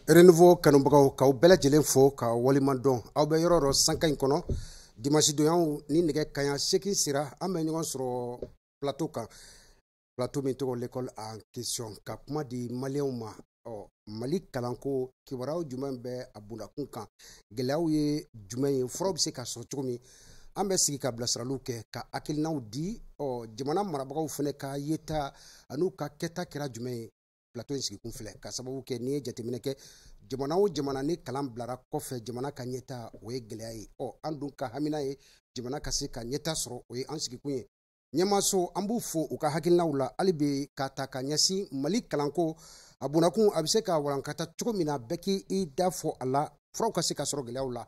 Renouveau kanubagaw k'aw bɛɛ lajɛlen fo ka waliman dɔn aw bɛ yɔrɔ dɔ sanka in kɔnɔ dimanche donyaw ni nɛgɛ kaɲa 8 sera an bɛ ɲɔgɔn sɔrɔ plateau kan plateau min tɔgɔ l'école en question ka kuma di maliyɛnw ma Mali kalanko kibaruyaw jumɛn bɛ a bundakun kan gɛlɛyaw ye jumɛn ye furaw bɛ se ka sɔrɔ cogo min an bɛ sigi ka bilasiraliw kɛ ka hakilinaw di jamana marabagaw fana ka yeta an'u ka kɛta kɛra jumɛn ye plateau in sigikun filɛ ka sababu kɛ n'i ye jateminɛ kɛ jamana o jamana ni kalan bilara kɔfɛ jamana ka ɲɛta o ye gɛlɛya ye an dun ka hamina ye jamana ka se ka ɲɛta sɔrɔ o ye an sigikun ye ɲɛmaso an b'u fo u ka hakilinaw la hali bi ka ta ka ɲɛsin Mali kalanko a bundakun a bɛ se ka walankata cogo min na bɛɛ k'i da fɔ a la furaw ka se ka sɔrɔ gɛlɛyaw la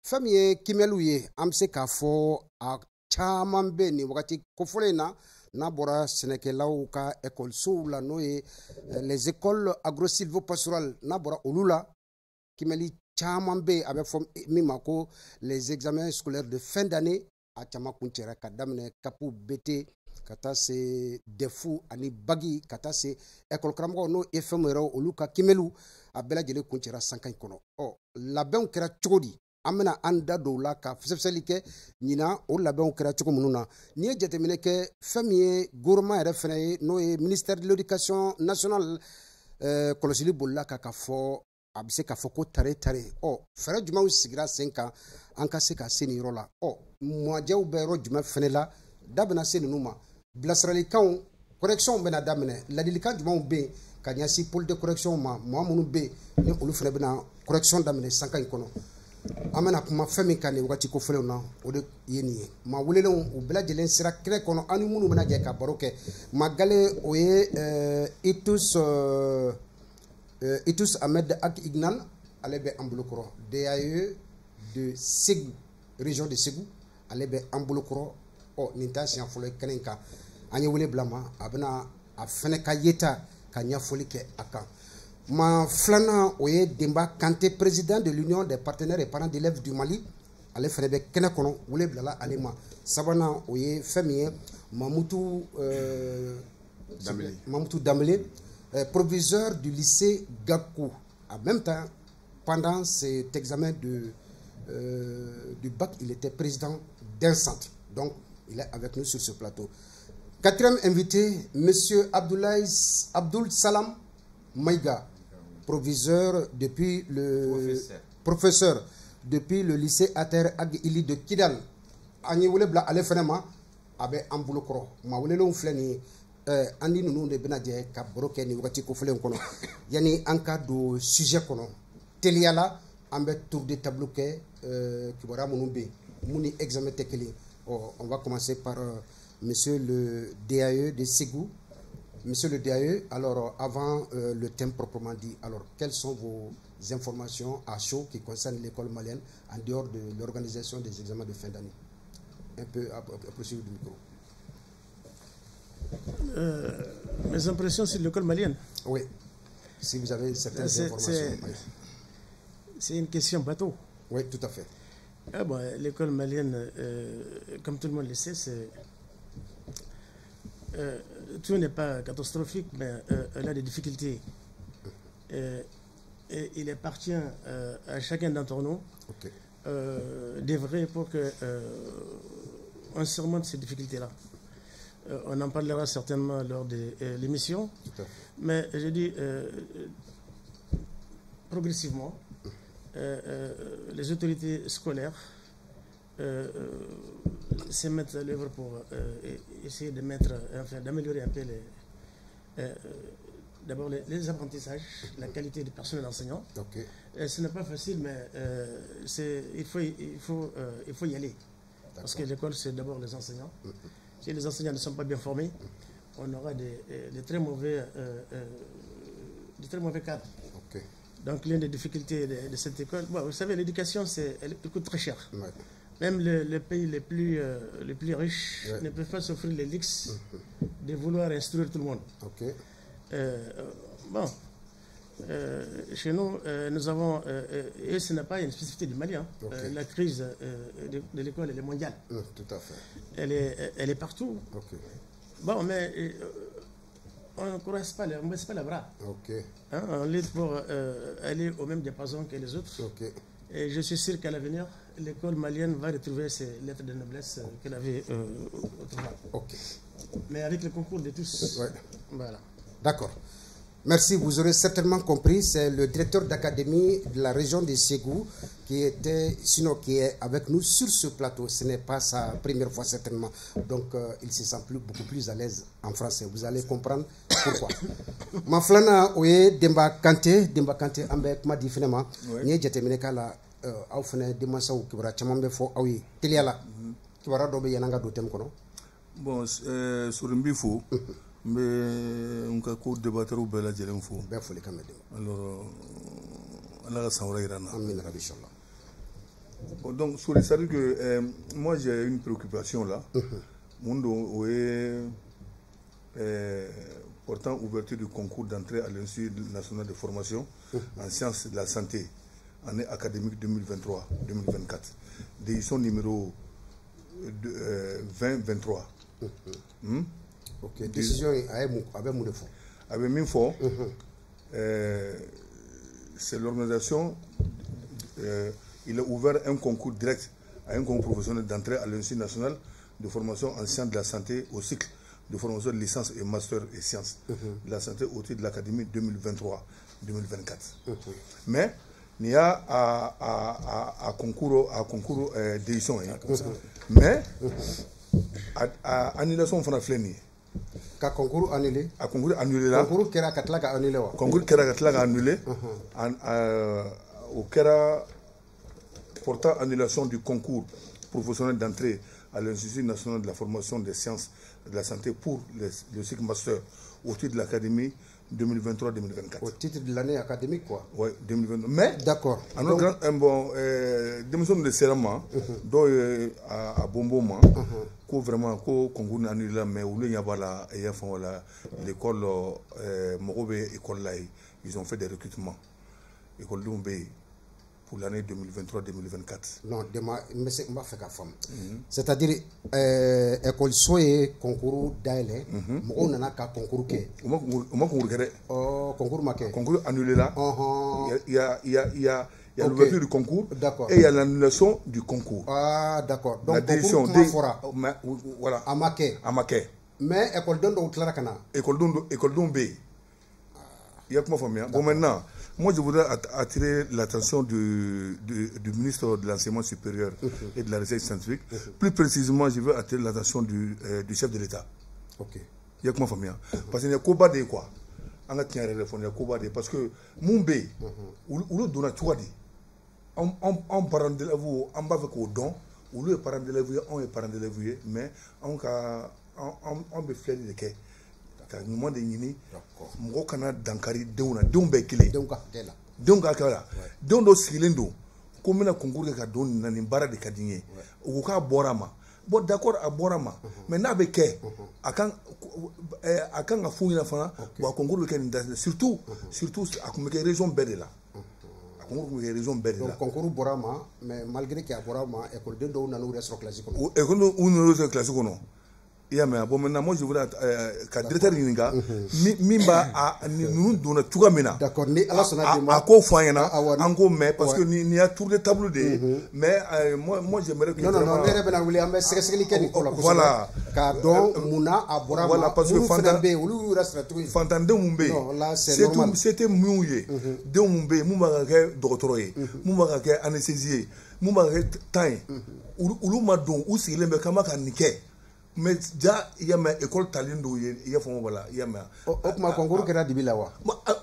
fɛn min ye kimɛliw ye an bɛ se k'a fɔ a caman bɛ nin wagati kofɔlen in na n'a bɔra sɛnɛkɛlaw ka ekɔlisow la n'o ye les écoles agro-sylvo-pastorales n'a bɔra olu la kimɛli caman bɛ a bɛ fɔ min ma ko les examens scolaires de fin d'année a caman kun cɛra ka daminɛ kapu BT ka taa se defu ani bagi ka taa se ekɔli karamɔgɔw n'o ye fɛn yɛrɛ olu ka kimɛliw a bɛɛ lajɛlen kun cɛra sanka in kɔnɔ labɛnw kɛra cogo di an bɛna an da dɔw la ka fisɛfisɛli kɛ ɲina o labɛnw kɛra cogo minnu na n'i ye jateminɛ kɛ fɛn min ye gouvernement yɛrɛ fana ye n'o ye ministère de l'éducation nationale kɔlɔsili bolila ka fɔ a bɛ se ka fɔ ko tare fɛɛrɛ jumɛnw sigira sen kan an ka se ka se nin yɔrɔ la majɛw bɛ yɔrɔ jumɛn fana la da bɛna se ninnu ma bilasiralikanw correction bɛna daminɛ ladilikan jumɛnw bɛ yen ka ɲɛsin pôle de correction ma maa minnu bɛ yen ni olu fana bɛna correction daminɛ sanka in kɔnɔ an bɛna kuma fɛn min kan nin wagati kofɔlenw na o de ye nin ye maa welelenw u bɛɛ lajɛlen sira kɛnɛ kɔnɔ an ni minnu bɛna jɛ ka baro kɛ maa gale o ye Itus Ahmed Ak Ignan ale bɛ an bolokɔrɔ DAE de Ségou région de Ségou ale bɛ an bolokɔrɔ nin t'a siɲɛ fɔlɔ ye kɛnɛ in kan an ye wele bila ma a bɛna a fɛnɛ ka yeta ka ɲɛfɔli kɛ a kan ma filanan o ye Demba Kanté président de l'union des partenaires et parents d'élèves du Mali ale fɛnɛ bɛ kɛnɛ kɔnɔ wele bilala ale ma sabanan o ye fɛn min ye Mamutu Dambélé proviseur du lycée Gakou en même temps pendant cet examen du bac il était président d'un centre donc il est avec nous sur ce plateau. Quatrième invité, monsieur Abdoul Salam Maïga, proviseur depuis le professeur depuis le lycée Ater Ag Ili de Kidal. Ani wole bla ale fana ma abe an bolo kɔrɔ ma welelen filɛ nin ye an ni ninnu de bɛna jɛ ka baro kɛ nin wagati kofɔlen kɔnɔ yani an ka don sujet kɔnɔ teliya la an bɛ tour de table kɛ kibaruya minnu bɛ yen mun ni examen tɛ kelen on va commencer par monsieur le DAE de Ségou. Monsieur le DAE, alors avant le thème proprement dit, alors quelles sont vos informations à chaud qui concernent l'école malienne en dehors de l'organisation des examens de fin d'année? Un peu approchez du micro. Mes impressions sur l'école malienne? Oui, si vous avez certaines informations. C'est une question bateau. Oui, tout à fait. L'école malienne, comme tout le monde le sait, tout n'est pas catastrophique, mais elle a des difficultés. Et il appartient à chacun d'entre nous d'œuvrer pour qu'on surmonte ces difficultés-là. On en parlera certainement lors de l'émission, mais je dis progressivement, les autorités scolaires se mettent à l'œuvre pour essayer de d'améliorer un peu d'abord les apprentissages, la qualité du personnel enseignant. Ce n'est pas facile, mais il faut y aller. Parce que l'école, c'est d'abord les enseignants. Si les enseignants ne sont pas bien formés, on aura des très mauvais cadres. Donc l'une des difficultés de cette école, vous savez, l'éducation, elle coûte très cher. Même les pays les plus riches ne peuvent pas s'offrir les luxes de vouloir instruire tout le monde. Chez nous, nous avons, et ce n'est pas une spécificité du Mali, la crise de l'école, elle est mondiale. Tout à fait. Elle est partout. Mais ne croise pas, on ne baisse pas les bras. Ok. Hein, on lutte pour aller au même diapason que les autres. Ok. Et je suis sûr qu'à l'avenir, l'école malienne va retrouver ses lettres de noblesse qu'elle avait autrefois. Ok. Mais avec le concours de tous. Ouais. Voilà. D'accord. Merci, vous aurez certainement compris, c'est le directeur d'académie de la région de Ségou qui est avec nous sur ce plateau. Ce n'est pas sa première fois certainement, donc il se sent beaucoup plus à l'aise en français. Vous allez comprendre pourquoi. Maflana oye Demba Kanté ambe kuma di finalement. Ni jatemine kala aw fene dimansaw kibara chamambe fo awi teliala. Kibara do be yananga do tem kono. Bon, sur Mbifo. Mais on a cours de battre au bel fou. Alors, on a la sangrana. Donc, sur les saluts que moi j'ai une préoccupation là. Mon est portant ouverture du concours d'entrée à l'Institut national de formation en sciences de la santé, année académique 2023-2024. Décision numéro 2023. Ok, décision avec mon effort. Avec mon effort, c'est l'organisation, il a ouvert un concours direct à un concours professionnel d'entrée à l'Institut national de formation en sciences de la santé au cycle de formation de licence et master et sciences de la santé au titre de l'Académie 2023-2024. Mais il y a un concours d'édition. Mais annulation de la flemme. Ka concours annulé. A concours annulé là. Concours kera katla ka annulé wa. Concours kera katla ka annulé. Au kera portant annulation du concours professionnel d'entrée à l'Institut national de la formation des sciences de la santé pour le cycle master au titre de l'Académie 2023-2024. Au titre de l'année académique quoi. Oui, 2023. Mais d'accord. Un bon démission de serment à bon moment. Ko vraiment ko concours annulé là mais où il y a pas là et l'école Morobe école là ils ont fait des recrutements école Lumbe pour l'année 2023-2024. Non, demain mais m'a fait ka femme. C'est-à-dire école soye concours d'aile mo nana ka concours ke. O ma concours kéré. Oh, concours ma ke. Concours annulé là. Il y a l'ouverture du concours et il y a l'annulation du concours. Ah, d'accord. Donc, la décision voilà. Amaké. Mais école don do clara kana. École don B. Il y a comment famille. Bon maintenant, moi je voudrais attirer l'attention du ministre de l'enseignement supérieur et de la recherche scientifique. Plus précisément, je veux attirer l'attention du chef de l'État. OK. Il y a comment famille. Parce qu'il y a combat de quoi. On a tient téléphone, il y a combat de parce que Mumbe ou le donne tout dit. On parent de l'élève, on va avec au don, ou le parent de l'élève, on est parent de l'élève, mais on peut faire des quais. Car nous demandons ni, mon canard d'Ankari, d'un béquilé, d'un gars, d'un dos silendo, comme un concours de cadon, n'a barre de cadinier, ou qu'à Borama. Bon, d'accord à Borama, mais n'a béqué, à quand a fouillé la fin, ou à concours de cadinier, surtout, à comme raison belle là. Donc concours Borama, mais malgré qu'il y a Borama, école de do na nous reste classique. École nous reste classique non. Il y a mais bon maintenant moi je voudrais que directeur Ninga mimba nous donne tout gamina. D'accord, ni ala sona de à quoi fanyana encore mais parce que il y a tour de tableau de mais moi j'aimerais que non mais ben William mais c'est que ni voilà ka don muna à Borama voilà parce que Fantande ou reste tout Fantande Mumbe c'était mouillé de Mumbe mumba ka docteur mumba ka anesthésié mumba ka temps ulu ma don ou sigile me kama ka nike. Mais déjà il y a une école talindo il y a fond voilà il y a mais ma concours que radibi là wa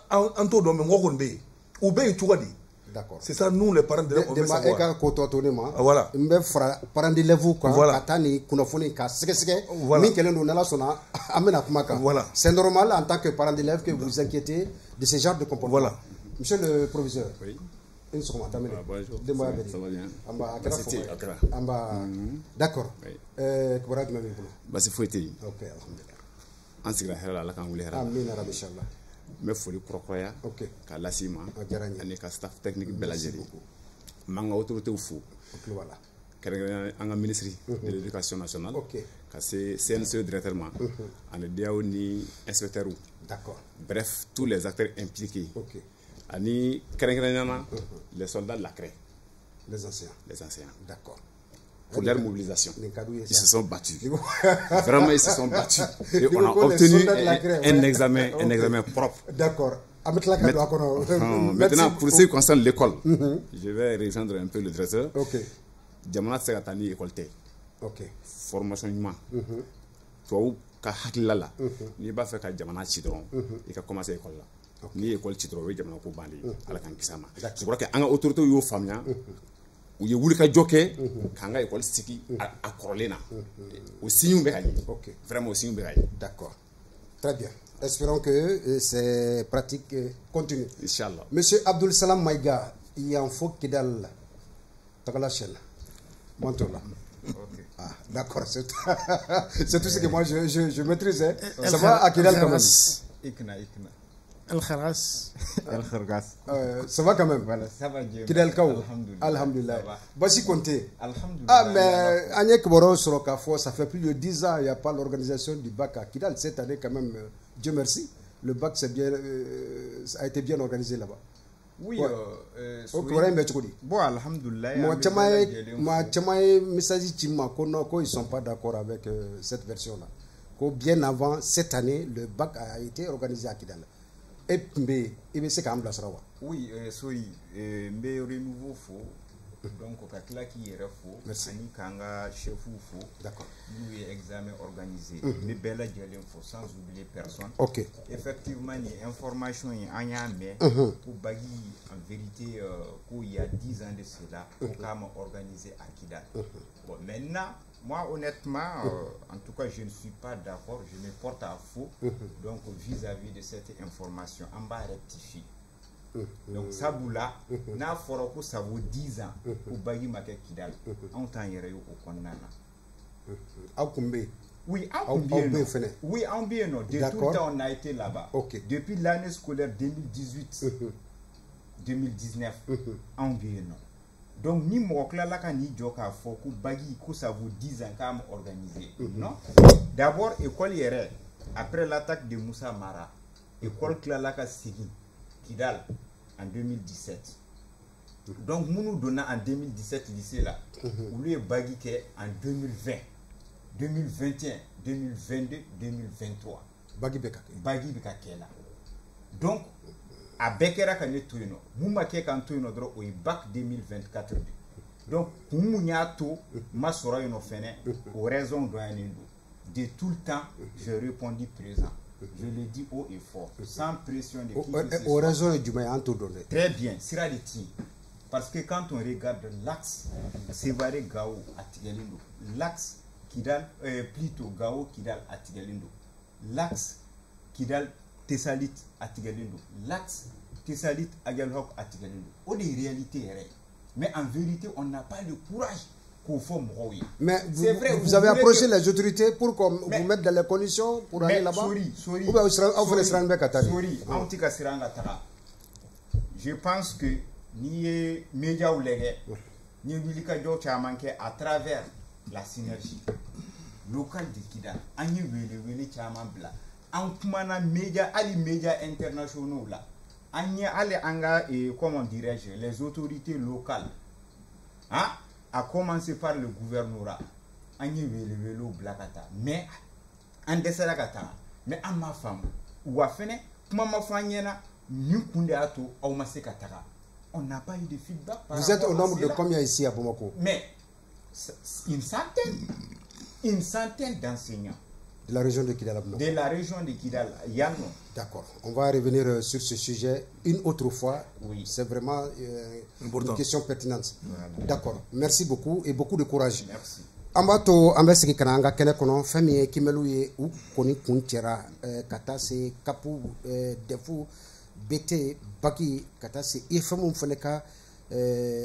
en tout domaine ngoko ndé ou bien tu vois dit d'accord c'est ça nous les parents de l'élève on veut savoir ko to tonema voilà mbe fra parents de l'élève quoi katani kunafoni ka sege min kelen do nala sona amena kuma ka voilà c'est normal en tant que parent d'élève que vous inquiétez de ce genre de comportement voilà monsieur le proviseur oui. Une seconde, bonjour, ça va bien. D'accord. Basi foyte. Ok, alhamdulillah. An sigira hɛrɛ la Ala k'an wuli hɛrɛ la. Amin ya rabbi inchallah. N bɛ foli kɔrɔkɔrɔya k'a lase i ma ani ka staff technique bɛɛ lajɛlen. N b'an ka autorités fo un ministre de l'éducation nationale, c'est CNCE directement, en DAO ni inspecteur. D'accord. Bref, tous les acteurs impliqués. Ani les soldats de la CRE. Les anciens. Les anciens. D'accord. Pour leur mobilisation. Ils se sont battus. Vraiment, ils se sont battus. Et on a obtenu un examen propre. D'accord. Maintenant, pour ce qui concerne l'école, je vais rejoindre un peu le directeur. Jamana se ka taa ni école tɛ. Formation ɲuman. Tubabu ka hakilila la. N'i b'a fɛ ka jamana ci dɔrɔn, i ka commencer école la. N'i ye école ci dɔrɔn, o ye jamana ko bannen ye. Ala k'an kisi a ma. C'est pour que an ka autorités y'o faamuya. U ye wulikajɔ kɛ k'an ka école sigi a kɔrɔlen na. O signe bɛ ka ye. Vraiment o signe bɛ ka ye. D'accord. Très bien. Espérons que ces pratiques continuent. Inch'Allah. Monsieur Abdul Salam Maïga, il y a un faux Kidal. Tagala chaîne. Montre-la. Ah, d'accord, c'est tout ce que moi je maîtrise. Hein. Ça va à Kidal quand même. Al-Kharas. Ça va quand même. Voilà, ça va bien. Kidal Kao. Alhamdulillah. Basi Conté. Ah, mais Agnès Boro Sorokafo, ça fait plus de 10 ans, il n'y a pas l'organisation du bac à Kidal. Cette année, quand même, Dieu merci, le bac a été bien organisé là-bas. Oui, bon, alhamdoulilah. Ils ne sont pas d'accord avec cette version-là. Bien avant cette année, le bac a été organisé à Kidal. Et puis, il se calme. Oui, mais renouveau faux. Donc, au cas qui est faux, ani kanga chef faux. D'accord. Nous examen organisé. Mais belle dialogue faux sans oublier personne. Ok. Effectivement, les informations en y a mais pour bagui en vérité qu'il y a 10 ans de cela, pour organiser à Kidal. Bon, maintenant. Moi, honnêtement, en tout cas, je ne suis pas d'accord. Je me porte à faux. Donc, vis-à-vis de cette information, on va rectifier. Donc, ça boula, n'a fort que ça vaut 10 ans pour bailler ma Kidal. On t'en irait au Konana. Oui, en bien. Oui, en bien. De tout le temps, on a été là-bas. Depuis l'année scolaire 2018-2019, en bien. Donc, ni mokla la ni joka foku bagi ko ça vous 10 ans comme organisé. Non. D'abord école hier après l'attaque de Moussa Mara, école Klalaka Sigi Kidal en 2017. Donc nous donnons en 2017 lycée là. Ou lui bagi que en 2020, 2021, 2022, 2023. Bagi beka là. Donc à Bekera quand tu es Moumake quand tu es au bac 2024. Donc, pour Mouniato, ma sora une offene, aux raisons de tout le temps, je répondis présent. Je le dis haut et fort, sans pression de qui. Aux raisons du maïan tout donné. Très bien, sera de ti. Parce que quand on regarde l'axe, Sévaré Gao à Tigalindo, l'axe Kidal, plutôt Gao Kidal à Tigalindo, l'axe Kidal Tessalit à Tigalindo, l'axe Tessalit à Galhok à Tigalindo. On est réalité réelle. Mais en vérité, on n'a pas le courage qu'on faut mourir. Mais vous avez approché les autorités pour vous mettre dans les conditions pour aller là-bas. Je pense que ni médias ou les ni à travers la synergie locale de Kidal, en kumana médias, les médias internationaux là, comment dirais-je, les autorités locales, hein, à commencer par le gouvernorat, mais en desalakata, mais à ma femme, ou à fene, ma fanyena, on n'a pas eu de feedback. Vous êtes au nombre de combien ici à Bamako? Mais une centaine d'enseignants. De la région de Kidal. De la région de Kidal, Yann. D'accord. On va revenir sur ce sujet une autre fois. Oui. C'est vraiment une question pertinente. Voilà. D'accord. Merci beaucoup et beaucoup de courage. Merci. Ambato ambasiki kananga kene kono fami kimelu ye u koni kunchera kata se kapu defu bete baki kata se ifemu mfeneka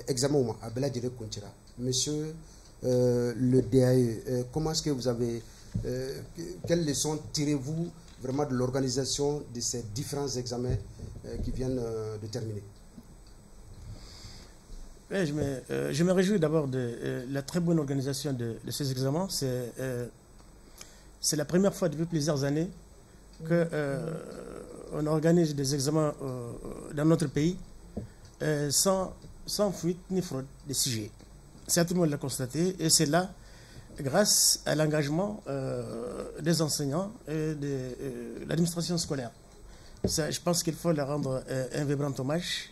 examen a bela dire kunchera. Monsieur le DAE, comment est-ce que vous avez quelles leçons tirez-vous vraiment de l'organisation de ces différents examens qui viennent de terminer? Oui, je me réjouis d'abord de la très bonne organisation de ces examens. C'est la première fois depuis plusieurs années qu'on organise des examens dans notre pays sans fuite ni fraude des sujets. Ça, tout le monde l'a constaté, et c'est là grâce à l'engagement des enseignants et de l'administration scolaire. Ça, je pense qu'il faut leur rendre un vibrant hommage.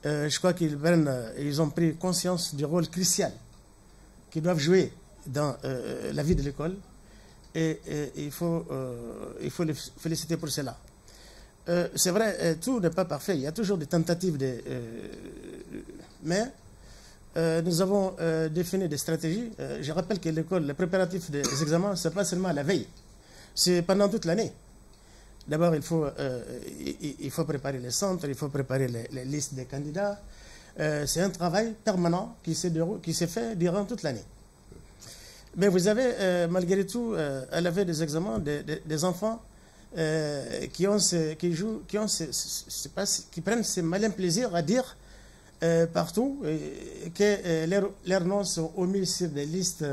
Je crois qu'ils ont pris conscience du rôle crucial qu'ils doivent jouer dans la vie de l'école, et il faut les féliciter pour cela. C'est vrai, tout n'est pas parfait, il y a toujours des tentatives, mais nous avons défini des stratégies. Je rappelle que l'école, les préparatifs des examens, ce n'est pas seulement la veille, c'est pendant toute l'année. D'abord, il faut préparer les centres, il faut préparer les listes des candidats. C'est un travail permanent qui se fait durant toute l'année. Mais vous avez, malgré tout, à la veille des examens, des enfants qui prennent ce malin plaisir à dire partout que leurs noms sont omis sur des listes.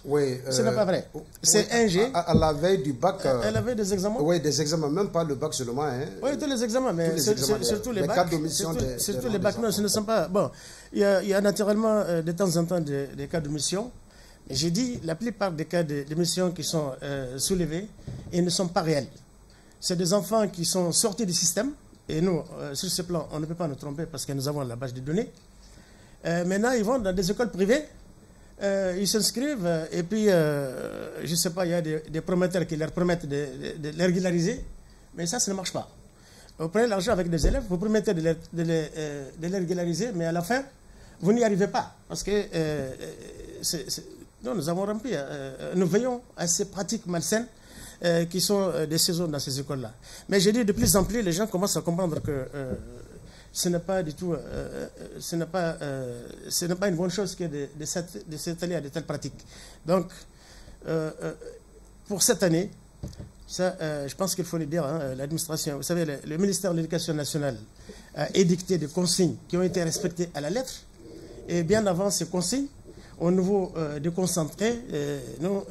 Oui, ce n'est pas vrai. C'est un G. À la veille du bac. À la veille des examens. Oui, des examens, même pas le bac seulement. Hein. Oui, tous les examens, mais surtout les bacs. Surtout les bacs, non, ce ne sont pas. Bon, il y a naturellement de temps en temps des cas d'omission. J'ai dit, la plupart des cas d'émission qui sont soulevés, ils ne sont pas réels. C'est des enfants qui sont sortis du système. Et nous, sur ce plan, on ne peut pas nous tromper parce que nous avons la base de données. Maintenant, ils vont dans des écoles privées, ils s'inscrivent, et puis, je ne sais pas, il y a des promoteurs qui leur promettent de les régulariser, mais ça ne marche pas. Vous prenez l'argent avec des élèves, vous promettez de les régulariser, mais à la fin, vous n'y arrivez pas. Parce que nous avons rempli, nous veillons à ces pratiques malsaines qui sont des saisons dans ces écoles-là. Mais je dis de plus en plus, les gens commencent à comprendre que ce n'est pas du tout, ce n'est pas une bonne chose que de s'étaler à de telles pratiques. Donc, pour cette année, ça, je pense qu'il faut le dire, hein, l'administration, vous savez, le ministère de l'Éducation nationale a édicté des consignes qui ont été respectées à la lettre, et bien avant ces consignes, au niveau déconcentré, nous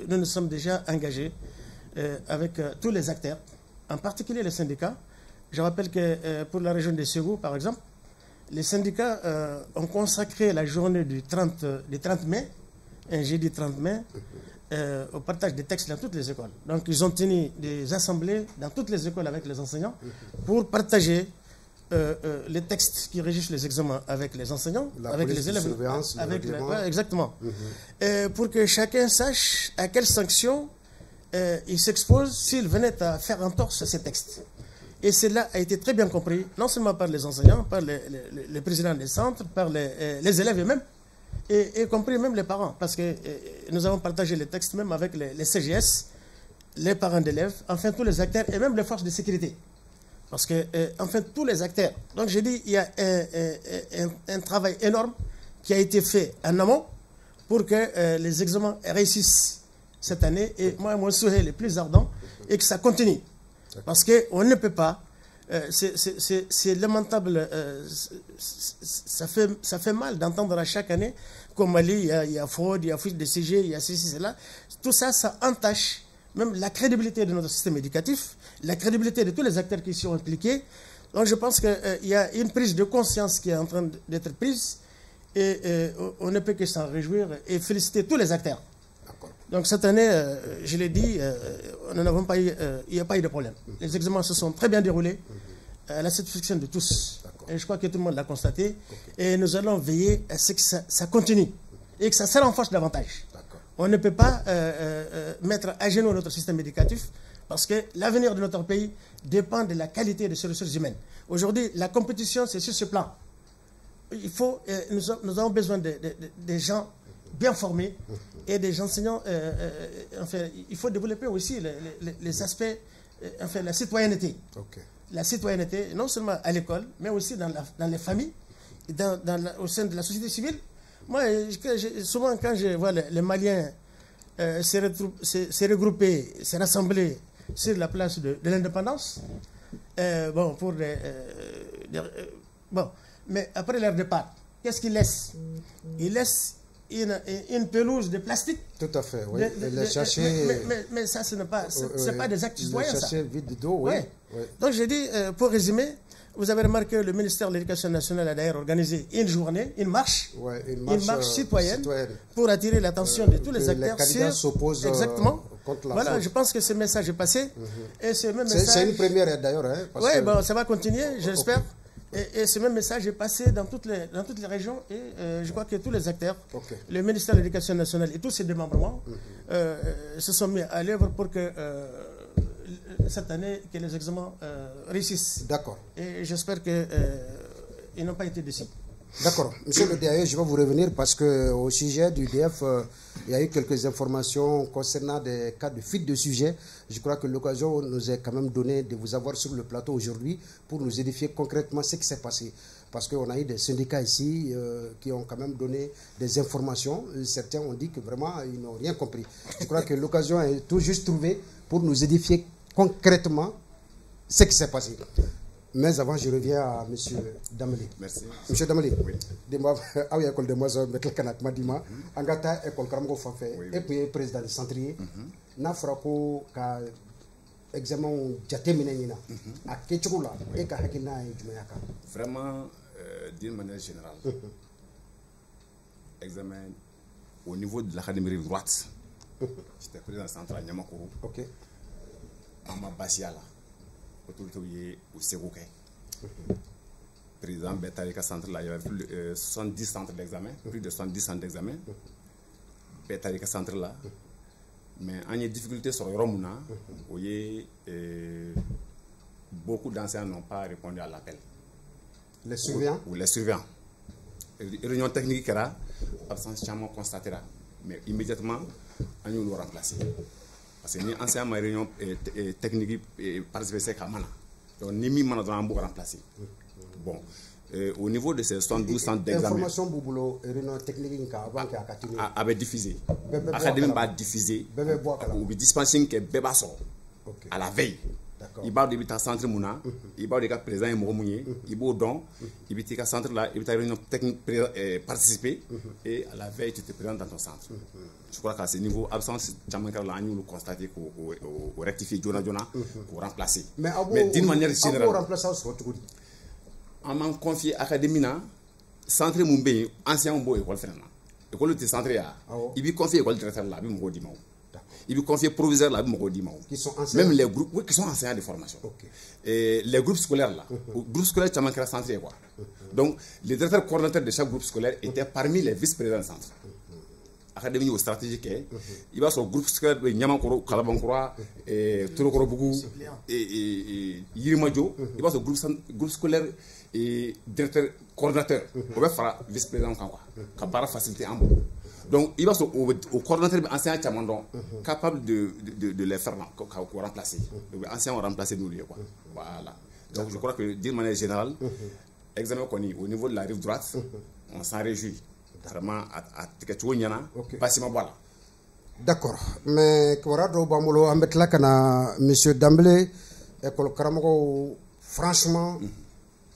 nous sommes déjà engagés avec tous les acteurs, en particulier les syndicats. Je rappelle que pour la région de Ségou, par exemple, les syndicats ont consacré la journée du 30 mai, un jeudi 30 mai, au partage des textes dans toutes les écoles. Donc ils ont tenu des assemblées dans toutes les écoles avec les enseignants pour partager les textes qui régissent les examens avec les enseignants, avec les élèves, exactement, pour que chacun sache à quelles sanctions il s'expose s'il venait à faire entorse à ces textes. Et cela a été très bien compris, non seulement par les enseignants, par les présidents des centres, par les élèves eux-mêmes, et y compris même les parents, parce que nous avons partagé les textes même avec les CGS, les parents d'élèves, enfin tous les acteurs et même les forces de sécurité. Parce que, enfin, tous les acteurs. Donc, j'ai dit, il y a un travail énorme qui a été fait en amont pour que les examens réussissent cette année. Et moi, mon souhait le plus ardent est que ça continue. Parce qu'on ne peut pas. C'est lamentable. Ça fait mal d'entendre à chaque année qu'au Mali, il y a fraude, il y a fuite de CG, il y a ceci, cela. Tout ça, ça entache même la crédibilité de notre système éducatif, la crédibilité de tous les acteurs qui y sont impliqués. Donc je pense qu'il y a une prise de conscience qui est en train d'être prise, et on ne peut que s'en réjouir et féliciter tous les acteurs. Donc cette année, je l'ai dit, il n'y a pas eu de problème. Les examens se sont très bien déroulés, à la satisfaction de tous. Et je crois que tout le monde l'a constaté. Et nous allons veiller à ce que ça continue et que ça se renforce davantage. On ne peut pas mettre à genoux notre système éducatif, parce que l'avenir de notre pays dépend de la qualité de ses ressources humaines. Aujourd'hui, la compétition, c'est sur ce plan. Nous avons besoin de gens bien formés et des enseignants. Enfin, il faut développer aussi les aspects, enfin, la citoyenneté. La citoyenneté, non seulement à l'école, mais aussi dans les familles, au sein de la société civile. Moi, souvent, quand je vois les Maliens se regrouper, se rassembler sur la place de l'indépendance, Mais après leur départ, qu'est-ce qu'ils laissent? Ils laissent une pelouse de plastique. Tout à fait, oui. Les sachets... Mais ça, ce n'est pas, pas des actes citoyens, ça. Les sachets vides d'eau, oui. Oui. Donc, j'ai dit, pour résumer, vous avez remarqué, le ministère de l'Éducation nationale a d'ailleurs organisé une journée, une marche citoyenne pour attirer l'attention de tous les acteurs. Les candidats s'opposent contre la Voilà, fraude. Je pense que ce message est passé. Et ce même message... C'est une première d'ailleurs. Hein, oui, bon, ça va continuer, j'espère. Et ce même message est passé dans toutes les régions et je crois que tous les acteurs, le ministère de l'Éducation nationale et tous ses démembrements se sont mis à l'œuvre pour que cette année, que les examens réussissent. D'accord. Et j'espère qu'ils n'ont pas été déçus. D'accord. Monsieur le DAE, je vais vous revenir parce qu'au sujet du DF, il y a eu quelques informations concernant des cas de fuite de sujets. Je crois que l'occasion nous est quand même donnée de vous avoir sur le plateau aujourd'hui pour nous édifier concrètement ce qui s'est passé. Parce qu'on a eu des syndicats ici qui ont quand même donné des informations. Certains ont dit que vraiment, ils n'ont rien compris. Je crois que l'occasion est tout juste trouvée pour nous édifier concrètement ce qui s'est passé. Mais avant, je reviens à M. Dameli. Merci. M. Dameli, oui. Dis-moi, à l'école de moi, je vais te dire, Angata, école Karamgo Fafé, et puis président du centrier, n'a frappé qu'à examen Djateminina, à Ketchoula, et qu'à Hakina et Jumayaka. Vraiment, d'une manière générale, examen au niveau de l'académie rive droite, j'étais président central à Nyamakuru. Ok. Mama Basiala. Autorité au Ségouké. Président Betarika Centre, là, il y avait plus de 70 centres d'examen, plus de 70 centres d'examen. Betarika Centre, là. Mais en y a difficulté sur le Romuna, où beaucoup d'anciens n'ont pas répondu à l'appel. Les surveillants? Ou les surveillants. Réunion technique, là, absence chama constatera. Mais immédiatement, on nous l'a remplacé. Parce que ni ancien ma réunion technique participé à Mana. Donc ni mi Mana dans un remplacer. Bon, au niveau de ces 72 centres d'examen. L'information Bouboulot réunion technique avant qu'il a avait diffusé. L'académie va diffuser. Ou dispensing que Beba sort à la veille. Il va de l'habitat centre Mouna, il va de l'habitat président et Mourmounier, il va au don, il va de l'habitat centre là, il va de réunion technique participer et à la veille tu te présentes dans ton centre. Je crois qu'à ce niveau, absence, nous constater qu'on rectifie Jonah, qu'on remplace. Mais d'une manière générale, on m'a confié à l'Académie, centre Mumbai, ancien Mbo école frère. L'école de centre, il va confier l'école directeur là, il va il veut confier proviseur là, qui sont enseignants. Même les groupes, oui, qui sont enseignants de formation. Et les groupes scolaires là, groupes scolaires, tu as manqué la centre quoi. Donc, les directeurs coordinateurs de chaque groupe scolaire étaient parmi les vice-présidents du centre. Académie au stratégique, il va sur le groupe scolaire de Nyamakoro, Kalabankura, Turokorobougou, et Yirimadjo, il va sur le groupe scolaire et directeur coordinateur. On va faire vice-président quoi, qui va faciliter en bon. Donc, il va au coordinateur ancien Chamandon, capable de les faire remplacer. Les anciens ont remplacé nous. Voilà. Donc, je crois que d'une manière générale, examen qu'on au niveau de la rive droite, on s'en réjouit. Vraiment, à Tiketounyana, pas si ma voilà. D'accord. Mais, Korado Bamulo, Ambetlakana, M. Damblé, école Karamogo, franchement,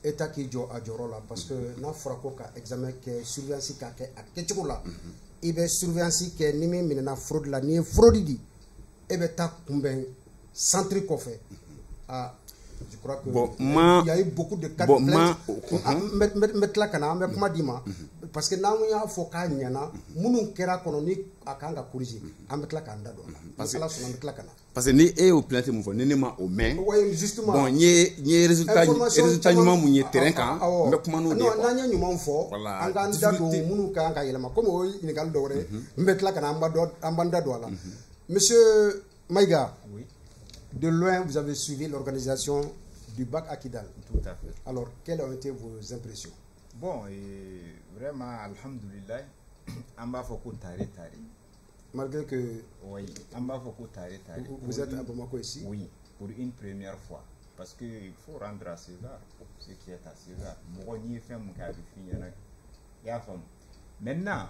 état qui a là parce que n'a frako ka examen que surveillance ka ke a ketchuko la il be surveillance que ni mi na fraude la ni fraude di e be ta kumben centre ko fait ah je crois que il y a eu beaucoup de cas de plainte metla kana mais comment dire parce que na ya fo ka nyana munu kera kono ni akanga corriger ametla kanda do parce que la so metla kana parce que ni e au plainte mon fo ni ma au main oui justement bon ni résultat nyuma mu ni terrain kan mais comment nous non na nyuma fo anga nda do munu ka anga yelema comme o ni gal do re metla kana ambanda do la monsieur Maïga. Oui. De loin, vous avez suivi l'organisation du bac à Kidal. Tout à fait. Alors, quelles ont été vos impressions? Bon, vraiment, alhamdoulilah, on va faire tari. Malgré que... Oui, on va faire tari. Vous êtes à Bamako ici? Oui, pour une première fois. Parce qu'il faut rendre à César ce qui est à César. Maintenant,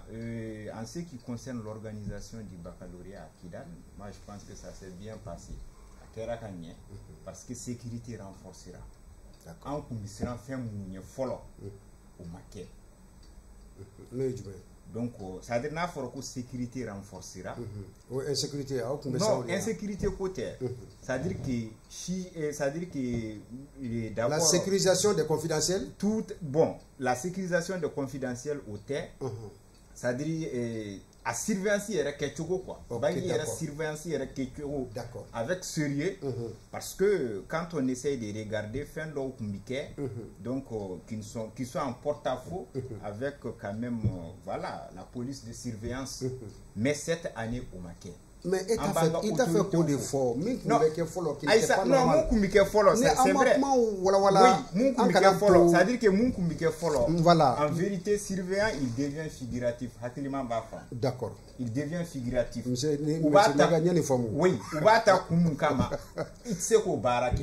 en ce qui concerne l'organisation du baccalauréat à Kidal, moi je pense que ça s'est bien passé. Parce que sécurité renforcera. En commission fait mon follow. au maquet. Donc, ça veut dire que la sécurité renforcera. Insécurité, non, insécurité côté. Ça veut dire que d'abord la sécurisation des confidentiels. La sécurisation des confidentiels au terre. Ça veut dire à surveiller quelque chose quoi. Avec sérieux parce que quand on essaye de regarder fin d'eau donc qui sont en porte-à-faux avec quand même voilà la police de surveillance mais cette année au maquet. Mais il t'a fait quoi de fort? Non, c'est vrai. Oui, c'est-à-dire que voilà. En vérité, surveillant, il devient figuratif. D'accord. Il devient figuratif.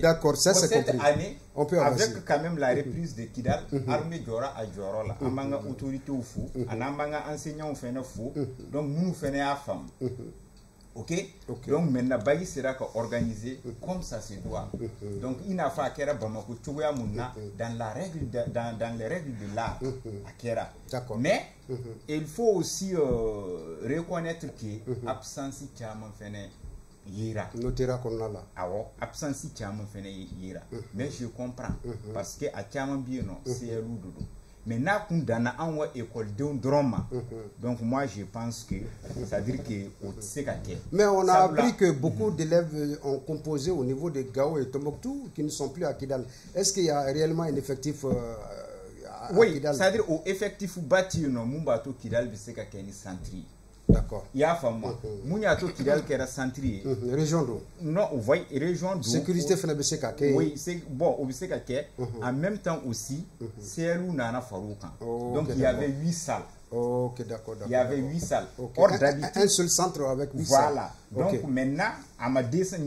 D'accord, ça c'est compris. Cette année, avec quand même la reprise de Kidal, armée Djora à Djora, Amanga autorité au fou, Anambanga enseignant au fou, donc nous faisons à femme. Ok. Donc maintenant, Bayi sera organisé comme ça se doit. Donc il n'a pas à Kera Bamako Tchouya Mouna dans les règles de l'art à Kera. Mais il faut aussi reconnaître que l'absence de Tchaman Fene Yira. Notera qu'on a là. Absence de Tchaman Fene Yira. Mais je comprends parce que à Tchaman Bino, c'est un loup. Mais là, dans une école de drama, donc moi je pense que ça veut dire que c'est mais on a appris que beaucoup d'élèves ont composé au niveau de Gao et Tombouctou qui ne sont plus à Kidal. Est-ce qu'il y a réellement un effectif à Kidal? C'est-à-dire au effectif bâti, Mumbato Kidal, c'est qu'il centri. D'accord. Il y a femme. Mouniato Kidal qui est centri. Région d'où? Non, vous voyez, région d'où. Sécurité Fenabeseka. Oui, c'est bon, au Biseka. En même temps aussi, c'est où Nana Faroukan. Donc il y avait 8 salles. Ok, d'accord. Il y avait 8 salles. Or, un seul centre avec 8 salles. Voilà. Donc maintenant, à ma descente,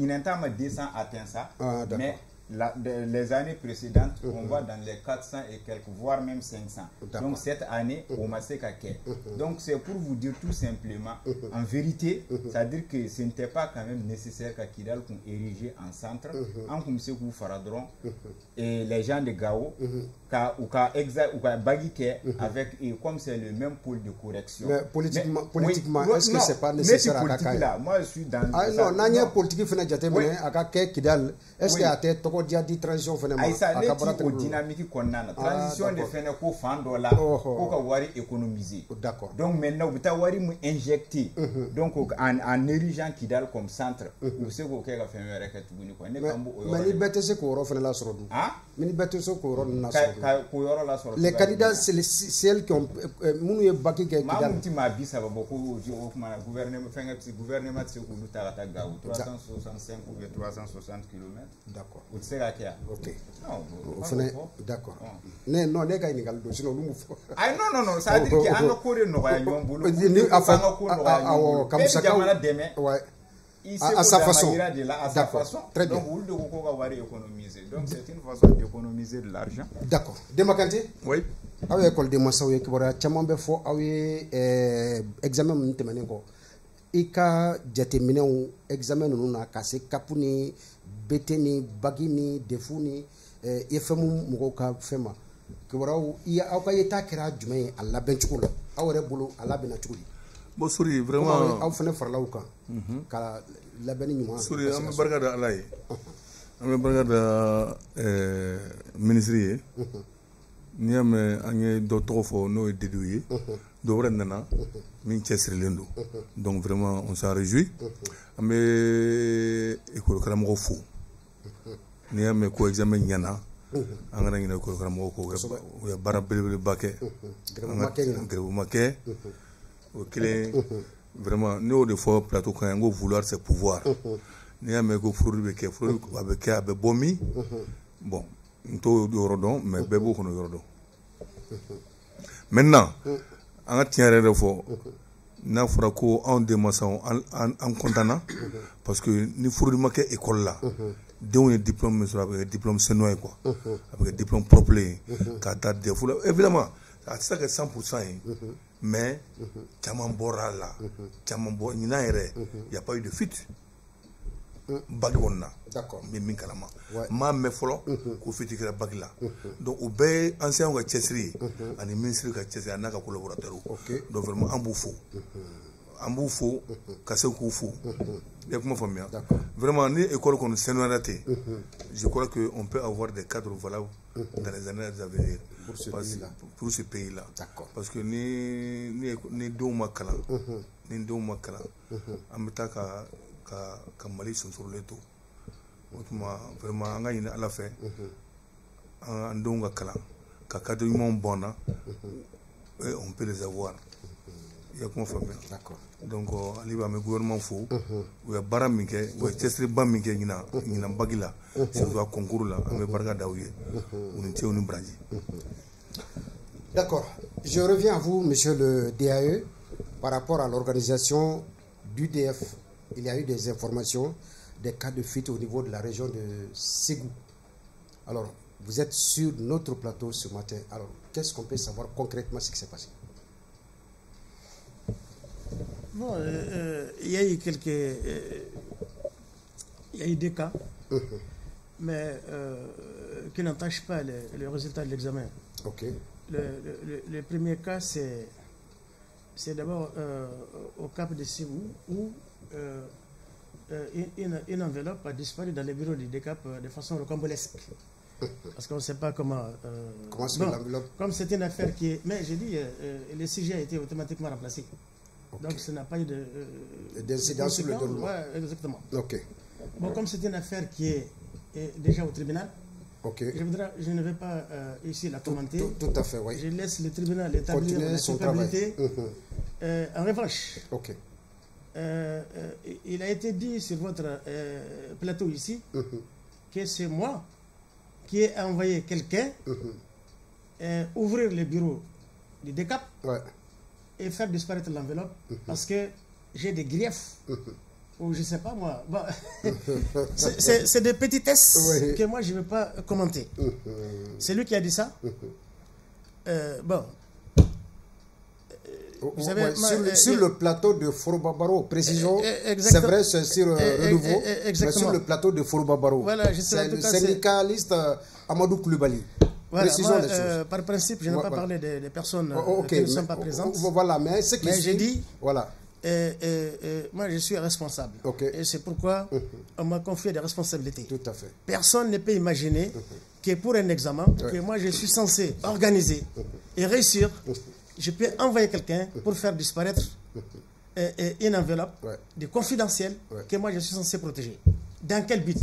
atteint ça. Mais les années précédentes, on va dans les 400 et quelques, voire même 500. Donc cette année, on m'a sécaqué. Donc c'est pour vous dire tout simplement, en vérité, c'est-à-dire que ce n'était pas quand même nécessaire qu'à Kidal qu'on érige en centre, en comme c'est vous Faradron, et les gens de Gao, ou qu'à Bagike, avec, et comme c'est le même pôle de correction. Mais politiquement, est-ce que c'est pas nécessaire à Kaka? Moi je suis dans. Ah non, n'a politique fena jatemene à Kaka Kidal. Est-ce qu'il y a dia di transition fena ma akabara ko dynamique konnana transition de fena ko fandola ko ka wari économiser. D'accord. Donc maintenant vous ta wari mu injecter donc en érigeant Kidal comme centre vous savez ko ka fena reket buni ko ne kambu o mais liberté c'est ko ro fena la sorodu mais liberté c'est ko ro na sorodu les candidats c'est celles qui ont munu ye baki ke Kidal mamuti ma bisa babo ko gouvernement fenga gouvernement c'est ko lutara ta gaw 365 ou 360 km. D'accord. Ok. D'accord. Non, les gars, ils ne sont pas. Non, ça veut dire qu'il y a un courrier à sa façon. Très bien. Donc c'est une façon d'économiser de l'argent. D'accord. Demakante? Oui. Avec l'école de Massaoué, qui va être fort, avec examen de Ika jateminɛ examen ninnu na ka se kapu ni BT ni bagi ni defu ni IFM mɔgɔw ka fɛn ma kibaruyaw aw ka yeta kɛra jumɛn ye a labɛn cogo la aw yɛrɛ bolo a labɛnna cogo di? Bon Sori vraiment aw fana farala u kan ka labɛnni ɲuman. Sori an bɛ barika da Ala ye an bɛ barika da ministre ye n'i y'a mɛn an ye dɔ tɔgɔ fɔ n'o ye Didiou ye dɔ wɛrɛ nana min cɛsirilen don donc vraiment on s'en réjouit an bɛ école karamɔgɔ fo n'i y'a mɛn ko examen ɲɛna an kana ɲinɛ école karamɔgɔ ko u ye baara belebeleba kɛ grève ma kɛ o kelen vraiment ne y'o de fɔ plateau kan n ko vouloir c'est pouvoir n'i y'a mɛn ko fraude bɛ kɛ a bɛ bɔ min bon n t'o yɔrɔ dɔn mais bɛɛ b'o kɔnɔ yɔrɔ dɔn maintenant an ka tiɲɛ yɛrɛ de fɔ n'a fɔra ko anw denmansaw an kɔntanna parce que ni furu ma kɛ école la denw ye diplôme min sɔrɔ a bɛ kɛ diplôme sɛnɛ ye quoi a bɛ kɛ diplôme propre ye k'a ta defu la évidemment a tɛ se ka kɛ 100% ye mais caman bɔra a la caman bɔ ɲinan yɛrɛ y a pas eu de fuite bagi kɔnɔna d'accord n bɛ min kalama n m'a mɛn fɔlɔ k'o fiti kɛra bagi la donc o bɛɛ ye ancien ka cɛsiri ye ani ministre ka cɛsiri a n'a ka collaborateur donc vraiment an b'u fo an b'u fo ka se k'u fo i ye kuma faamuya vraiment ni école kɔni sanuyara ten je crois que on peut avoir des cadres valables dans les années à venir pour ce pays là parce que ni denw ma kalan ni denw ma kalan an bɛ taa ka Mali sunsurulen to o tuma vraiment an ka ɲini Ala fɛ an denw ka kalan ka cadre ɲumanw bɔn na on peut les avoir i ye kuma faamuya donc ale b'a mɛn gouvernement fo u ye baara min kɛ u ye cɛsiriba min kɛ ɲinan bagi la surtout a concours la an bɛ barika da u ye u ni ce u ni baraji. D'accord. Je reviens à vous, monsieur le DAE, par rapport à l'organisation du DF. Il y a eu des informations, des cas de fuite au niveau de la région de Ségou. Alors, vous êtes sur notre plateau ce matin. Alors, qu'est-ce qu'on peut savoir concrètement ce qui s'est passé? Bon, il y a eu il y a eu des cas, mais qui n'entachent pas le résultat de l'examen. Ok. Le premier cas, c'est d'abord au Cap de Ségou où une enveloppe a disparu dans les bureaux du DECAP de façon rocambolesque. Parce qu'on ne sait pas comment... comment c'est l'enveloppe? Comme c'est une affaire qui est... Mais j'ai dit, le sujet a été automatiquement remplacé. Okay. Donc, ça n'a pas eu d'incidence sur le déroulement. Oui, exactement. Ok. Bon, comme c'est une affaire qui est déjà au tribunal, okay. Je ne vais pas ici la commenter. Tout à fait, oui. Je laisse le tribunal établir la culpabilité. En revanche, okay. Il a été dit sur votre plateau ici que c'est moi qui ai envoyé quelqu'un ouvrir le bureau du DECAP. Ouais. Et faire disparaître l'enveloppe parce que j'ai des griefs ou je ne sais pas moi. Bon, c'est des petitesses que moi je ne veux pas commenter. C'est lui qui a dit ça. Bon. Vous savez, sur le plateau de Foro-Babaro, précision, c'est vrai, c'est sur Renouveau, mais sur le plateau de Foro-Babaro, voilà, c'est le syndicaliste Amadou Koulibaly. Voilà, moi, par principe, je n'ai pas parlé des personnes qui ne sont pas présentes. Voilà, mais ce qui j'ai dit, voilà. Moi je suis responsable. Et c'est pourquoi on m'a confié des responsabilités. Tout à fait. Personne ne peut imaginer que pour un examen, que moi je suis censé organiser et réussir, je peux envoyer quelqu'un pour faire disparaître une enveloppe de confidentiel que moi je suis censé protéger. Dans quel but?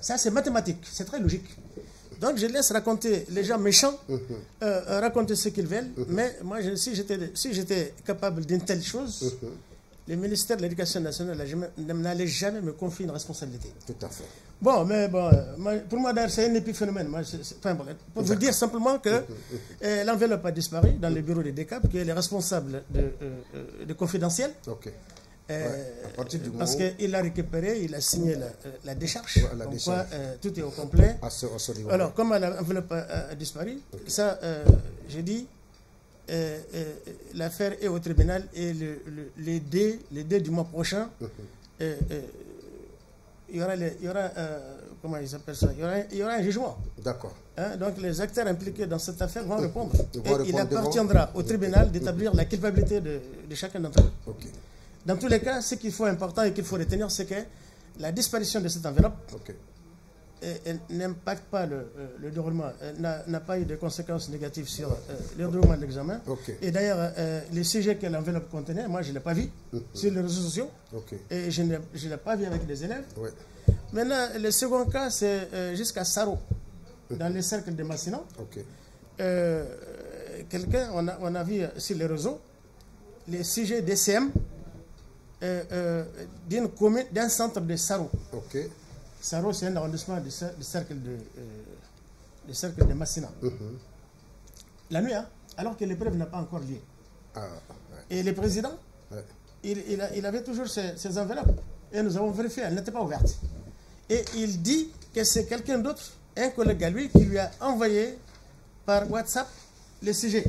Ça c'est mathématique, c'est très logique. Donc je laisse raconter les gens méchants, raconter ce qu'ils veulent, mais moi si j'étais capable d'une telle chose, le ministère de l'Éducation nationale n'allait jamais me confier une responsabilité. Tout à fait. Bon, mais bon, pour moi d'ailleurs c'est un épiphénomène. Pour vous dire simplement que l'enveloppe a disparu dans le bureau des DECAP, qui est le responsable de confidentiel. Ok. Parce qu'il l'a récupéré, il a signé la décharge, donc quoi, tout est au complet. Alors, comme l'enveloppe a disparu, ça, j'ai dit, l'affaire est au tribunal et les deux du mois prochain, il y aura comment ils appellent ça, il y aura un jugement. D'accord. Donc les acteurs impliqués dans cette affaire vont répondre. Et il appartiendra au tribunal d'établir la culpabilité de chacun d'entre eux. Okay. Dans tous les cas, ce qu'il faut important et qu'il faut retenir, c'est que la disparition de cette enveloppe n'impacte pas le déroulement, n'a pas eu de conséquences négatives sur le déroulement de l'examen. Et d'ailleurs, les sujets que l'enveloppe contenait, moi je ne l'ai pas vu sur les réseaux sociaux. Et je ne l'ai pas vu avec des élèves. Maintenant, le second cas, c'est jusqu'à Saro, dans les cercles de Massina. Quelqu'un, on a vu sur les réseaux, les sujets DCM, d'une commune, d'un centre de Saro. Saro, c'est un arrondissement du cercle de Massina. La nuit, alors que l'épreuve n'a pas encore lieu. Et le président, il avait toujours ses enveloppes. Et nous avons vérifié, elles n'étaient pas ouvertes. Et il dit que c'est quelqu'un d'autre, un collègue à lui, qui lui a envoyé par WhatsApp le sujet.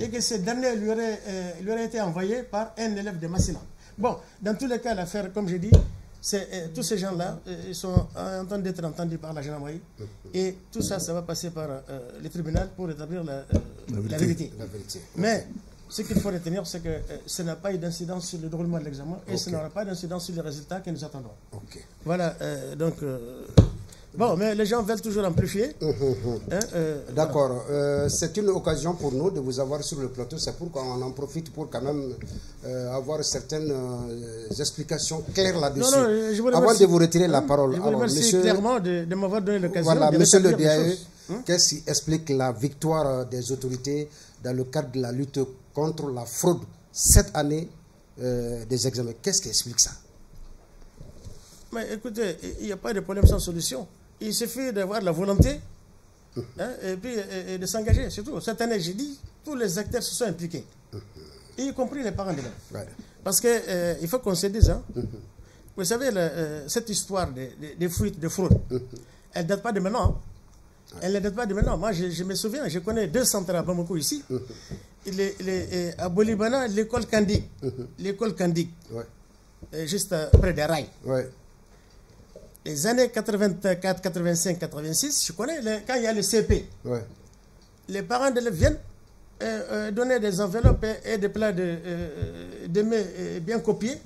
Et que ce dernier lui aurait été envoyé par un élève de Massina. Bon, dans tous les cas, l'affaire, comme j'ai dit, tous ces gens-là, ils sont en train d'être entendus par la gendarmerie. Et tout ça, ça va passer par le tribunal pour établir la vérité. Mais ce qu'il faut retenir, c'est que ce n'a pas eu d'incidence sur le déroulement de l'examen et ce n'aura pas d'incidence sur les résultats que nous attendons. Voilà, donc... bon, mais les gens veulent toujours amplifier. D'accord. Voilà. C'est une occasion pour nous de vous avoir sur le plateau. C'est pourquoi on en profite pour quand même avoir certaines explications claires là-dessus. Avant de vous retirer la parole. Je vous remercie clairement de m'avoir donné l'occasion. Voilà, monsieur le DAE, qu'est-ce qui explique la victoire des autorités dans le cadre de la lutte contre la fraude cette année des examens? Qu'est-ce qui explique ça? Mais écoutez, il n'y a pas de problème sans solution. Il suffit d'avoir la volonté et puis de s'engager, surtout. Cette année, j'ai dit, tous les acteurs se sont impliqués, y compris les parents d'élèves. Parce qu'il faut qu'on se dise, vous savez, cette histoire des fuites, de fraude, elle ne date pas de maintenant. Elle ne date pas de maintenant. Moi, je me souviens, je connais 2 centres à Bamako ici. À Bolibana, l'école Kandik. L'école Kandik, juste près des rails. Les années 84, 85, 86, je connais, quand il y a le CP, les parents d'élèves viennent donner des enveloppes et des plats de mets bien copiés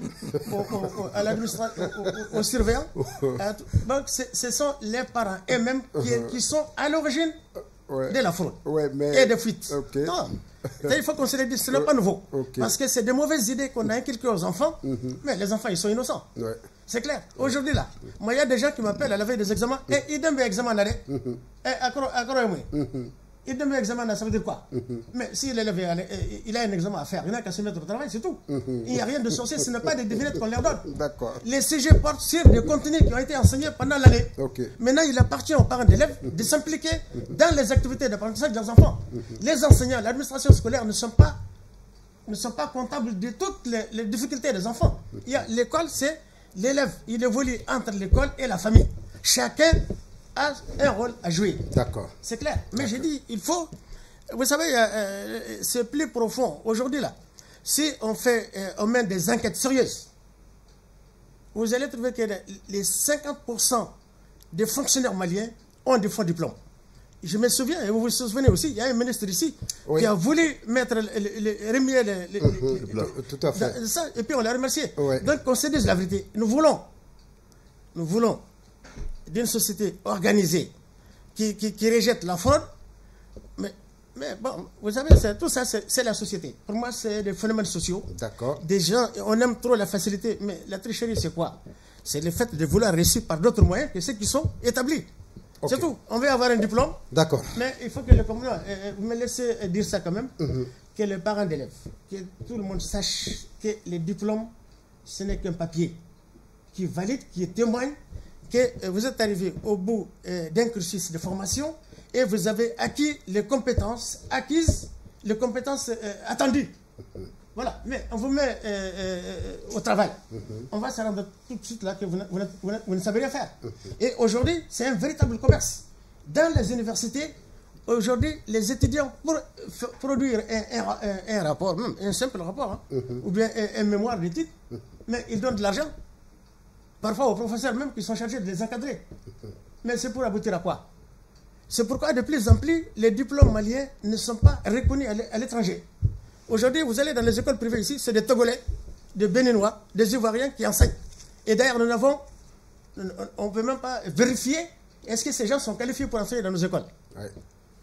à l'administration, aux surveillants. Donc, ce sont les parents eux-mêmes qui sont à l'origine de la fraude et des fuites. Non. Il faut qu'on se le dise, ce n'est pas nouveau. Parce que c'est des mauvaises idées qu'on a inculquées aux enfants, mais les enfants, ils sont innocents. C'est clair. Aujourd'hui, là, moi, il y a des gens qui m'appellent à la veille des examens, et ils donnent des examens là. Il donne un examen, ça veut dire quoi? Mais si l'élève il a un examen à faire, il n'a qu'à se mettre au travail, c'est tout. Il n'y a rien de sorcier, ce n'est pas des devinettes qu'on leur donne. Les CG portent sur des contenus qui ont été enseignés pendant l'année. Maintenant, il appartient aux parents d'élèves de s'impliquer dans les activités d'apprentissage des enfants. Les enseignants, l'administration scolaire ne sont pas comptables de toutes les difficultés des enfants. L'école, c'est l'élève, il évolue entre l'école et la famille. Chacun a un rôle à jouer. D'accord. C'est clair. Mais j'ai dit, il faut... Vous savez, c'est plus profond. Aujourd'hui, là, si on mène des enquêtes sérieuses, vous allez trouver que les 50% des fonctionnaires maliens ont des faux diplômes. Je me souviens, et vous vous souvenez aussi, il y a un ministre ici qui a voulu mettre remuer les tout à fait. Ça, et puis on l'a remercié. Donc, qu'on se dise la vérité. Nous voulons d'une société organisée qui rejette la fraude. Mais bon, vous savez, tout ça, c'est la société. Pour moi, c'est des phénomènes sociaux. D'accord. Des gens, on aime trop la facilité. Mais la tricherie, c'est quoi? C'est le fait de vouloir réussir par d'autres moyens que ceux qui sont établis. C'est tout. On veut avoir un diplôme. D'accord. Mais il faut que le communauté, vous me laissez dire ça quand même, que les parents d'élèves, que tout le monde sache que les diplômes, ce n'est qu'un papier qui valide, qui témoigne que vous êtes arrivé au bout d'un cursus de formation et vous avez acquis les compétences acquises, les compétences attendues. Voilà, mais on vous met au travail. On va se rendre tout de suite là que vous ne savez rien faire. Et aujourd'hui, c'est un véritable commerce. Dans les universités, aujourd'hui, les étudiants, pour produire un rapport, même un simple rapport, ou bien un mémoire d'études, mais ils donnent de l'argent. Parfois aux professeurs même qui sont chargés de les encadrer. Mais c'est pour aboutir à quoi? C'est pourquoi de plus en plus, les diplômes maliens ne sont pas reconnus à l'étranger. Aujourd'hui, vous allez dans les écoles privées ici, c'est des Togolais, des Béninois, des Ivoiriens qui enseignent. Et d'ailleurs, on ne peut même pas vérifier est-ce que ces gens sont qualifiés pour enseigner dans nos écoles.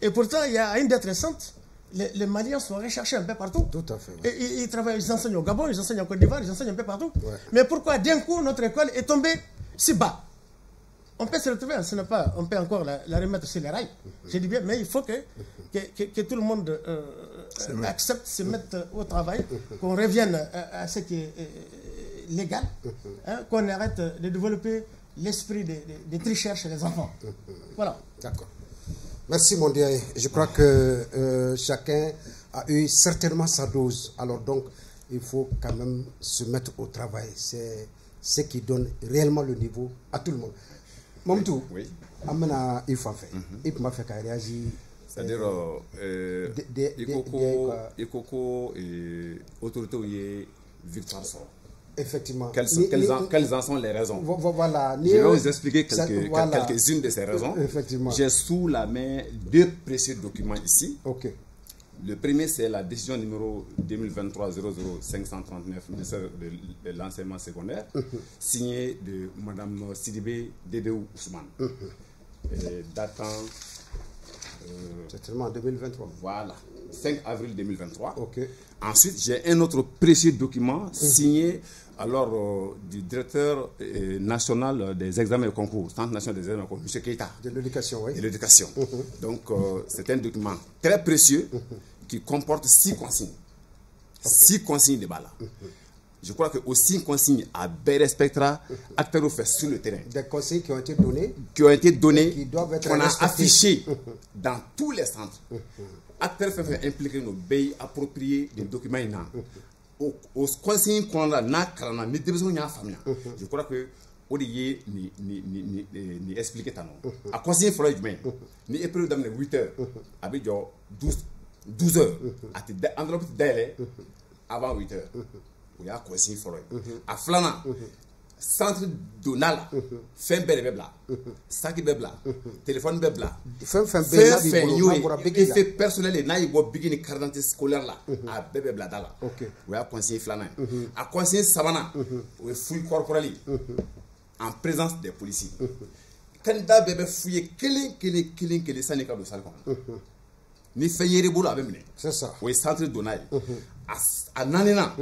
Et pourtant, il y a une date récente, les Maliens sont recherchés un peu partout. Tout à fait. Et ils travaillent, ils enseignent au Gabon, ils enseignent en Côte d'Ivoire, ils enseignent un peu partout. Mais pourquoi d'un coup notre école est tombée si bas? On peut se retrouver, on peut encore la remettre sur les rails. Je dis bien, mais il faut que tout le monde accepte, se mette au travail, qu'on revienne à ce qui est légal, qu'on arrête de développer l'esprit de tricheur chez les enfants. Voilà. D'accord. Merci mon Dieu. Je crois que chacun a eu certainement sa dose. Alors donc, il faut quand même se mettre au travail. C'est ce qui donne réellement le niveau à tout le monde. Mamtou, amena ifafe. Ipma fait qu'à réagir. C'est-à-dire, il faut que l'autorité ait victoire. Effectivement. Quelles en sont les raisons? Voilà. Je vais vous expliquer quelques-unes de ces raisons. Effectivement. J'ai sous la main 2 précieux documents ici. Ok. Le premier, c'est la décision numéro 2023-00539, ministère de l'enseignement secondaire, signée de Mme Sidibé Debéou Ousmane, datant... c'est seulement en 2023. Voilà, 5 avril 2023. Ok. Ensuite, j'ai un autre précieux document signé du directeur national des examens et concours, Centre national des examens et concours, M. Keita. De l'éducation, oui. De l'éducation. Donc, c'est un document très précieux qui comporte 6 consignes. 6 consignes de bala. Je crois que aux 6 consignes à Béré Spectra, acteurs fait sur le terrain. Des consignes qui ont été données. Qu'on a affichées dans tous les centres. Acteurs fait impliquer nos pays appropriés des documents. Aux consignes qu'on a, je crois que Odiye ni expliquer ta nom. À consigne Floyd May, ni épreuve d'amener 8 heures, avec 12 heures, à te enveloppe d'aller avant 8 heures. Il y a consigne Floyd. À Flana, centre Donala, fin bebla, saki bebla, téléphone bebla, fin effet personnel et naïbo bigini carte d'identité scolaire là, à bebla dala. Il y a consigne Flana. À consigne Savana, il y a fouille corporelle. En présence des policiers. Candidat bébé fouillé killing sanika do salon. Ni fayere bolo avec mené. C'est ça. Oui, centre Donai. À nanena.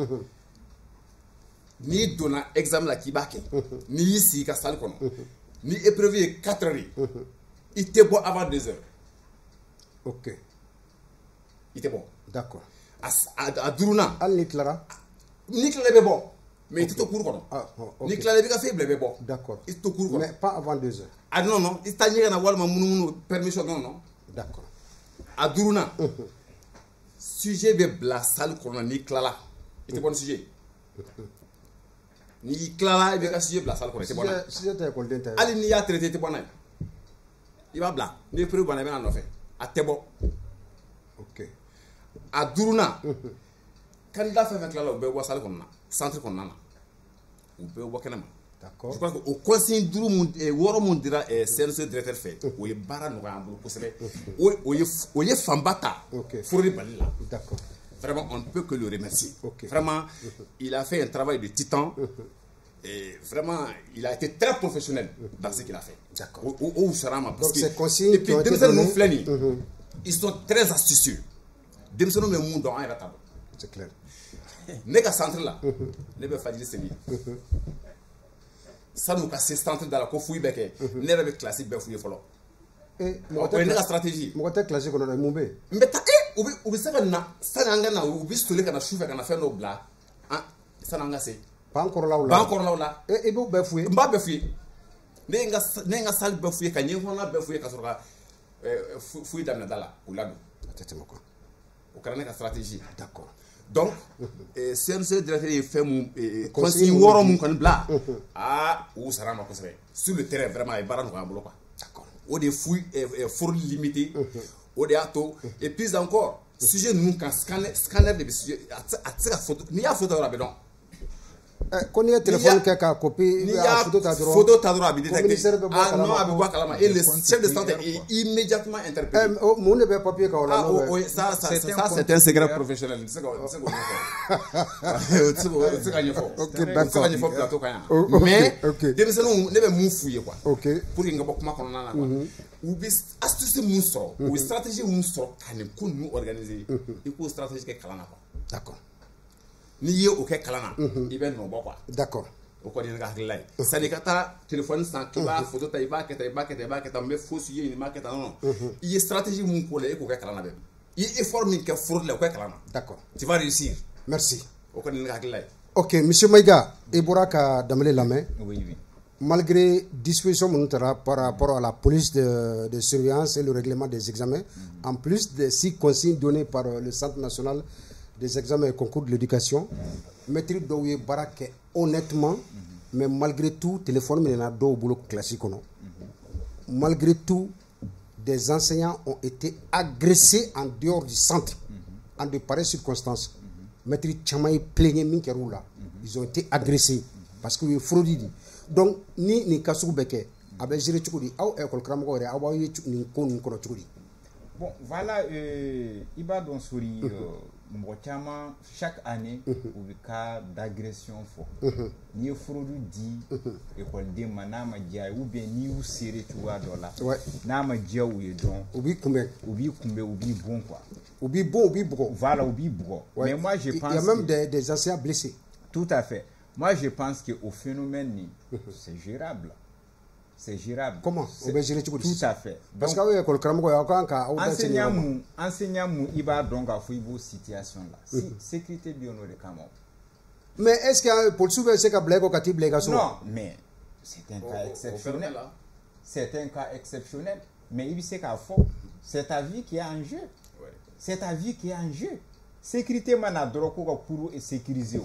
Ni donna examen la kibake. Ni ici ka salle kono. Ni épreuve 4 heures. Il était bon avant 2 heures. OK. Il était bon. D'accord. À Duruna. Al Niklara. Niklara est bon. Mais il est au cours. Niklara est faible, bon. D'accord. Il est au cours. Mais pas avant 2 heures. Ah non, il t'a dit qu'il y a une permission. Non. D'accord. À Duruna, sujet de la salle qu'on a Niklara. Il était bon sujet. Niklara, il y a sujet de la salle qu'on a. Si j'étais école d'intérieur. Allez, il y a traité de bon. Il va blanc. Il est prêt pour aller en fait. À Tebo. OK. À Duruna, candidat fait avec la salle qu'on a. Centre qu'on a. Ou peut voir qu'elle d'accord. Je crois qu'au conseil d'Ouro et Woro dira CNC directeur fait. Ou est barra nous a ou est Fambata. Fourri Balila. D'accord. Vraiment, on ne peut que le remercier. Okay. Vraiment, il a fait un travail de titan. Et vraiment, il a été très professionnel dans ce qu'il a fait. D'accord. Où sera ma parce que ces consignes et puis ils sont très astucieux. Des nous mais monde dans un ratable. C'est clair. Ne ka centre là ne be fadili seli ça nous ka centre dans la ko fuy beke ne be classique be fuy folo mo ko ne ka stratégie mo ko classique ko no mumbe mbeta ubi saka na sana nga na ubi stole kana choufe kana faire no bla ah sana nga se pas encore là et be fuy mba be fuy ne nga sal be fuy ka nyefo na be fuy ka soka fuy damna dala ulado tetemo ko o kana ka stratégie. D'accord. Donc, CNC directeur fait mon consigne worom kon bla. Ah, ou ça rama kosebe. Sur le terrain vraiment et baran ko ambolo quoi. D'accord. Au des fouilles fort limité. Au des ato et puis encore, sujet nous quand scanner des sujets à photo. Ni a photo là dedans. Quand il y a téléphone qui a copié, il y a photo tadro ah non abou kalama et le chef de santé est immédiatement interpellé. Mon ne peut papier quand ah oui ça c'est un secret professionnel. OK d'accord. Mais des personnes ne be mu fouiller quoi. OK. Pour que ngabo kuma kono na quoi. Ou bi astuce mu so, ou stratégie mu so kan ko nous organiser. Il faut stratégie que kalana quoi. D'accord. Ni ye o ke kalana i be no bo quoi. D'accord. O ko ni nga hakilai sani kata téléphone sans ki ba photo ta iba ke me fo suye ni market non il stratégie mun ko le ko ke kalana be il effort min ke fraude le ko kalana. D'accord. Tu vas réussir. Merci. O ko ni nga hakilai. OK, monsieur Maïga, Eboraka damele la main. Oui. Malgré disposition par rapport à la police de surveillance et le règlement des examens, en plus des 6 consignes données par le Centre national des examens et concours de l'éducation, maîtrise Douye Barak honnêtement, mais malgré tout, téléphone mais do boulot classique non. Malgré tout, des enseignants ont été agressés en dehors du centre, en de pareilles circonstances. Maîtrise Chamaï plaignait Minkeroula. ils ont été agressés parce que est fraudé. Donc ni kasou beke abe géré tchukudi aw école kramgo re aw ni ko ni ko tchukudi. Bon, voilà, Iba Donsori, chaque année, au cas d'agression, ni fraude dit, école de manama dia, ou bien ni ou serré, tu vois, là. Nama dia ou est donc. Oubi kumbe, oubi bon, quoi. Oubi bon. Voilà, oubi bon. Mais moi, je pense. Il y a même des anciens blessés. Tout à fait. Moi, je pense qu'au phénomène, c'est gérable. C'est gérable. Comment? Tout à fait. Parce que enseignant il va donc à vos situations là. Si sécurité bien comment. Mais est-ce qu'il y a pour soulever ce cas non, mais c'est un cas exceptionnel. C'est un cas exceptionnel. Mais il sait qu'à fond, c'est ta vie qui est en jeu. C'est ta vie qui est en jeu. Sécurité manadroko ka pour sécuriser.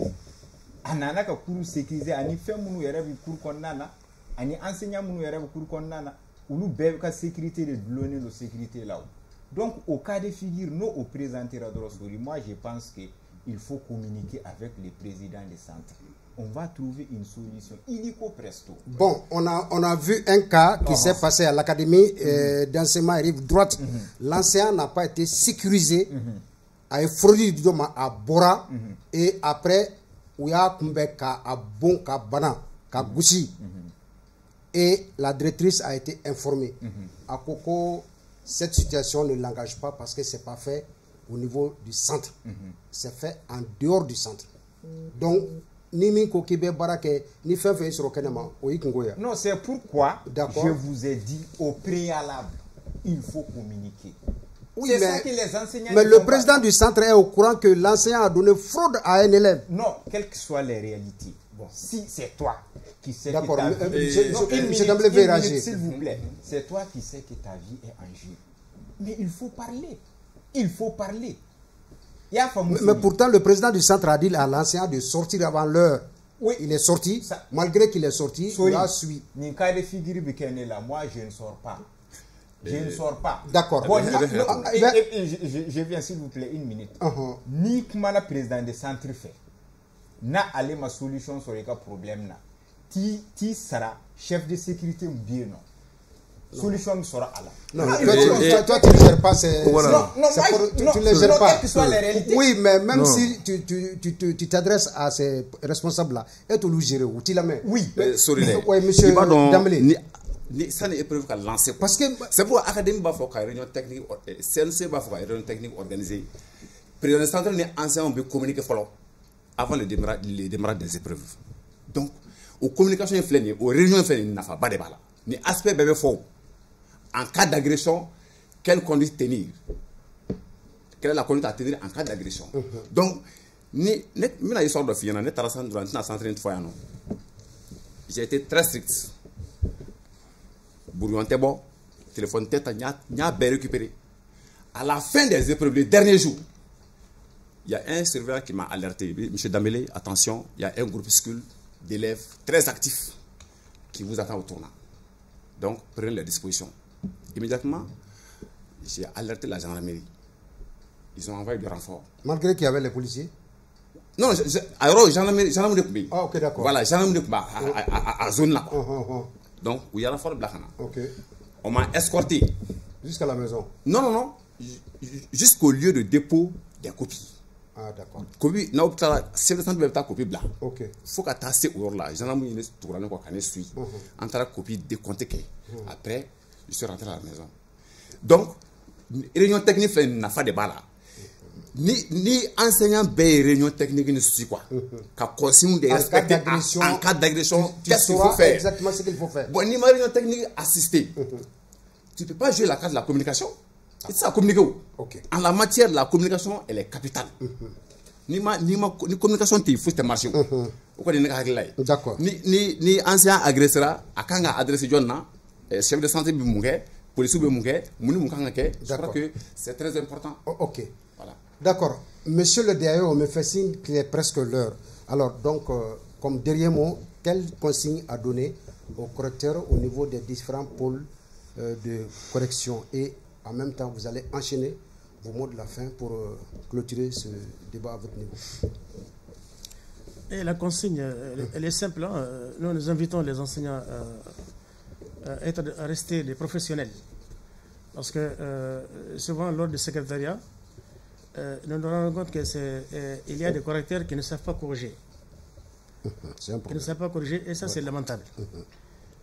Anana ka pour sécuriser ani fait munu yere bi pour konnana. Ani enseignant munu yere cour konnana ulu be ka sécurité de donner la sécurité là. Donc au cas de figure nous au présenter Radrosori, moi je pense que il faut communiquer avec les présidents des centres. On va trouver une solution illico presto. Bon, on a vu un cas qui s'est passé à l'académie d'enseignement rive droite. L'enseignant n'a pas été sécurisé, a fraudé à Bora et après il y a un bon ka bana ka goussi. Et la directrice a été informée. À Koko, cette situation ne l'engage pas parce que ce n'est pas fait au niveau du centre. C'est fait en dehors du centre. Donc, ni min ko kibe barake ni fait sur kenema o ikungoya. Non, c'est pourquoi je vous ai dit au préalable, il faut communiquer. Oui, mais le président du centre est au courant que l'enseignant a donné fraude à un élève. Non, quelles que soient les réalités. Bon, si c'est toi qui sais que ta vie... s'il vous plaît. C'est toi qui sais que ta vie est en jeu. Mais il faut parler. Il faut parler. Mais pourtant, le président du centre a dit à l'enseignant de sortir avant l'heure. Oui. Il est sorti. Malgré qu'il est sorti, il a suivi. Moi, je ne sors pas. Je ne sors pas. D'accord. Bon, je viens, s'il vous plaît, une minute. Ni comment le président du centre fait. Na aller ma solution sur les problèmes là. Ti sera chef de sécurité ou bien non. Solution sera à la. Non, toi tu ne gères pas ces. Voilà. Tu ne les gères pas. Oui, mais même non. Si tu t'adresses à ces responsables là, et tu le gères ou tu la mets. Oui. Oui, monsieur Dambélé. Ça n'est épreuve qu'à lancer. Parce que c'est pour l'académie Bafoka, réunion technique, CNC Bafoka, réunion technique organisée. Président central n'est ancien, on peut communiquer follow avant le démarrage des épreuves. Donc, aux communications inflénies, aux réunions inflénies, il n'y a pas de débat là. Ni aspect bébé faux. En cas d'agression, quelle conduite tenir? Quelle est la conduite à tenir en cas d'agression? Donc, mina histoire de fille, j'ai été très strict. Bouillon t'es bon, téléphone tête, n'y a bien récupéré. À la fin des épreuves, le dernier jour, il y a un surveillant qui m'a alerté. Monsieur Dambélé, attention, il y a un groupuscule d'élèves très actifs qui vous attend au tournant. Donc, prenez les dispositions. Immédiatement, j'ai alerté la gendarmerie. Ils ont envoyé du renfort. Malgré qu'il y avait les policiers? Non, alors, gendarmerie. Ah, ok, d'accord. Voilà, gendarmerie à zone là. Donc, il y a la force Blakana. On m'a escorté. Jusqu'à la maison? Non. Jusqu'au lieu de dépôt des copies. Ah, d'accord. Copie, c'est le centre de ta copie blanc. Ok. Il faut qu'à tasser au là. J'en ai mis une tournée quoi qu'on suit. Entre la copie décomptée. Après, je suis rentré à la maison. Donc, réunion technique n'a pas de bas là. Ni enseignant bé réunion technique ne suit quoi. Qu'à consigne de respecter en cas d'agression, qu'est-ce qu'il faut faire? Exactement ce qu'il faut faire. Bon, ni ma réunion technique assistée. Tu ne peux pas jouer la carte de la communication. C'est ça, communiquer. En la matière, la communication, elle est capitale. Ni communication, il faut te marcher. D'accord. Ni ancien agresseur, à quand adressé John, chef de santé, police, je crois que c'est très important. Ok. Voilà. D'accord. Monsieur le DAE, on me fait signe qu'il est presque l'heure. Alors, donc, comme dernier mot, quelle consigne à donner aux correcteurs au niveau des différents pôles de correction? Et en même temps, vous allez enchaîner vos mots de la fin pour clôturer ce débat à votre niveau. Et la consigne, elle est simple. Hein. Nous invitons les enseignants à rester des professionnels. Parce que souvent, lors du secrétariat, nous nous rendons compte qu'il y a des correcteurs qui ne savent pas corriger. Qui ne savent pas corriger, et ça, c'est lamentable.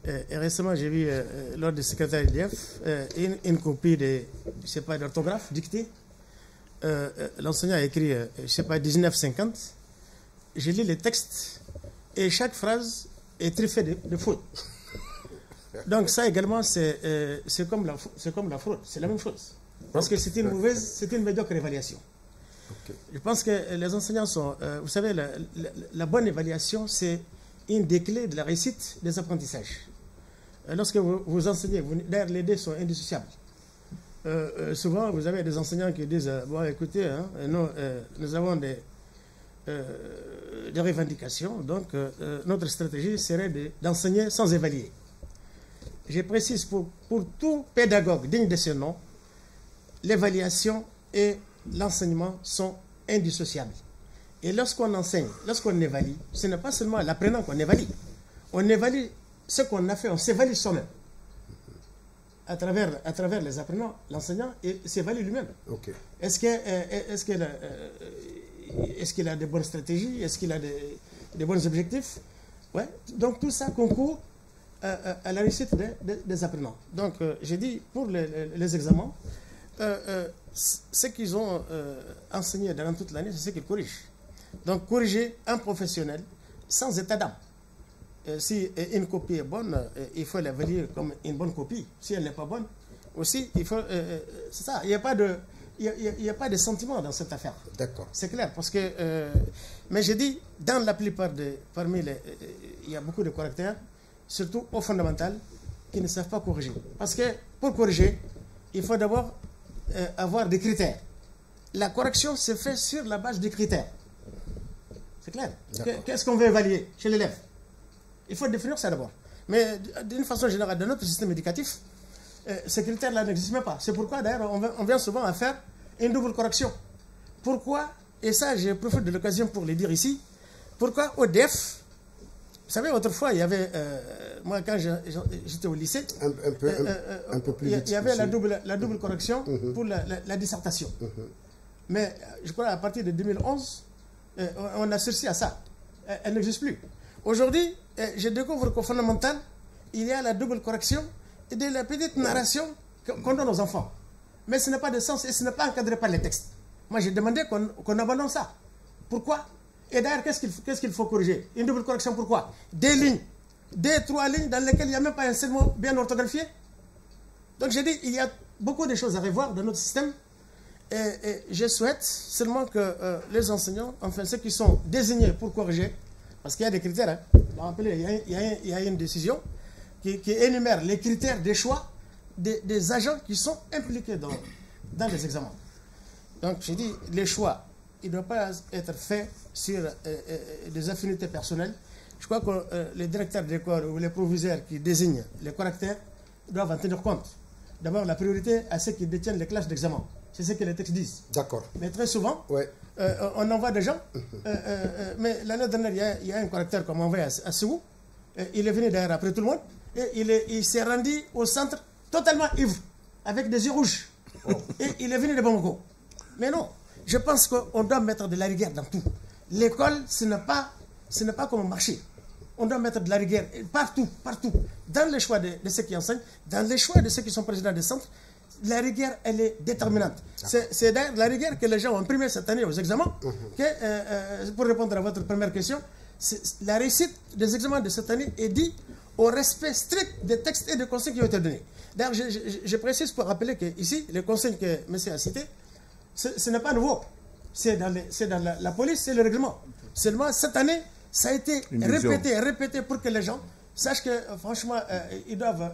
Et récemment, j'ai vu, lors du secrétariat d'IDF, une copie de, je sais pas, d'orthographe dictée. L'enseignant a écrit, je sais pas, 1950. J'ai lu les textes et chaque phrase est truffée de fautes. Donc ça également, c'est comme la fraude, c'est la même chose. Parce que c'est une médiocre évaluation. Okay. Je pense que les enseignants sont... vous savez, la bonne évaluation, c'est une des clés de la réussite des apprentissages. Lorsque vous enseignez, d'ailleurs les deux sont indissociables. Souvent, vous avez des enseignants qui disent, bon écoutez, hein, nous avons des revendications, donc notre stratégie serait d'enseigner sans évaluer. Je précise, pour tout pédagogue digne de ce nom, l'évaluation et l'enseignement sont indissociables. Et lorsqu'on enseigne, lorsqu'on évalue, ce n'est pas seulement l'apprenant qu'on évalue. On évalue ce qu'on a fait, on s'évalue soi-même. À travers les apprenants, l'enseignant s'évalue lui-même. Okay. Est-ce qu'il a de bonnes stratégies? Est-ce qu'il a de bons objectifs? Ouais. Donc tout ça concourt à la réussite des apprenants. Donc j'ai dit, pour les examens, ce qu'ils ont enseigné durant toute l'année, c'est ce qu'ils corrigent. Donc corriger un professionnel sans état d'âme. Si une copie est bonne, il faut l'évaluer comme une bonne copie. Si elle n'est pas bonne, aussi, il faut... c'est ça, il n'y a pas de... Il n'y a pas de sentiment dans cette affaire. D'accord. C'est clair, parce que... mais j'ai dit, dans la plupart parmi les... il y a beaucoup de correcteurs, surtout au fondamental, qui ne savent pas corriger. Parce que pour corriger, il faut d'abord avoir des critères. La correction se fait sur la base des critères. C'est clair. Qu'est-ce qu'on veut évaluer chez l'élève? Il faut définir ça d'abord. Mais d'une façon générale, dans notre système éducatif, ces critères-là n'existent même pas. C'est pourquoi, d'ailleurs, on vient souvent à faire une double correction. Pourquoi, et ça, je profite de l'occasion pour le dire ici, pourquoi au DEF, vous savez, autrefois, il y avait, moi, quand j'étais au lycée, un peu plus vite, il y avait la double correction pour la dissertation. Mais je crois à partir de 2011, on a sursis à ça. Elle n'existe plus. Aujourd'hui, je découvre qu'au fondamental, il y a la double correction et de la petite narration qu'on donne aux enfants. Mais ce n'est pas de sens et ce n'est pas encadré par les textes. Moi, j'ai demandé qu'on abandonne ça. Pourquoi? Et d'ailleurs, qu'est-ce qu'il faut corriger? Une double correction, pourquoi? Des lignes, 3 lignes dans lesquelles il n'y a même pas un seul mot bien orthographié. Donc, j'ai dit, il y a beaucoup de choses à revoir dans notre système. Et je souhaite seulement que les enseignants, enfin ceux qui sont désignés pour corriger, parce qu'il y a des critères, hein. Il y a une décision qui énumère les critères des choix des agents qui sont impliqués dans les examens. Donc, j'ai dit, les choix, il ne doit pas être fait sur des affinités personnelles. Je crois que les directeurs d'école ou les proviseurs qui désignent les correcteurs doivent en tenir compte. D'abord, la priorité à ceux qui détiennent les classes d'examen. C'est ce que les textes disent. D'accord. Mais très souvent, ouais. On envoie des gens. Mais l'année dernière, il y a un correcteur qu'on m'a envoyé à Ségou. Il est venu d'ailleurs après tout le monde. Et il s'est rendu au centre totalement ivre, avec des yeux rouges. Oh. Et il est venu de Bamako. Mais non, je pense qu'on doit mettre de la rigueur dans tout. L'école, ce n'est pas comme un marché. On doit mettre de la rigueur partout, partout. Dans les choix de ceux qui enseignent, dans les choix de ceux qui sont présidents des centres, la rigueur, elle est déterminante. C'est d'ailleurs la rigueur que les gens ont imprimée cette année aux examens. Pour répondre à votre première question, la réussite des examens de cette année est due au respect strict des textes et des conseils qui ont été donnés. D'ailleurs, je précise pour rappeler que ici, les conseils que M. a cités, ce n'est pas nouveau. C'est dans la police, c'est le règlement. Seulement, cette année, ça a été répété pour que les gens sachent que, franchement, ils doivent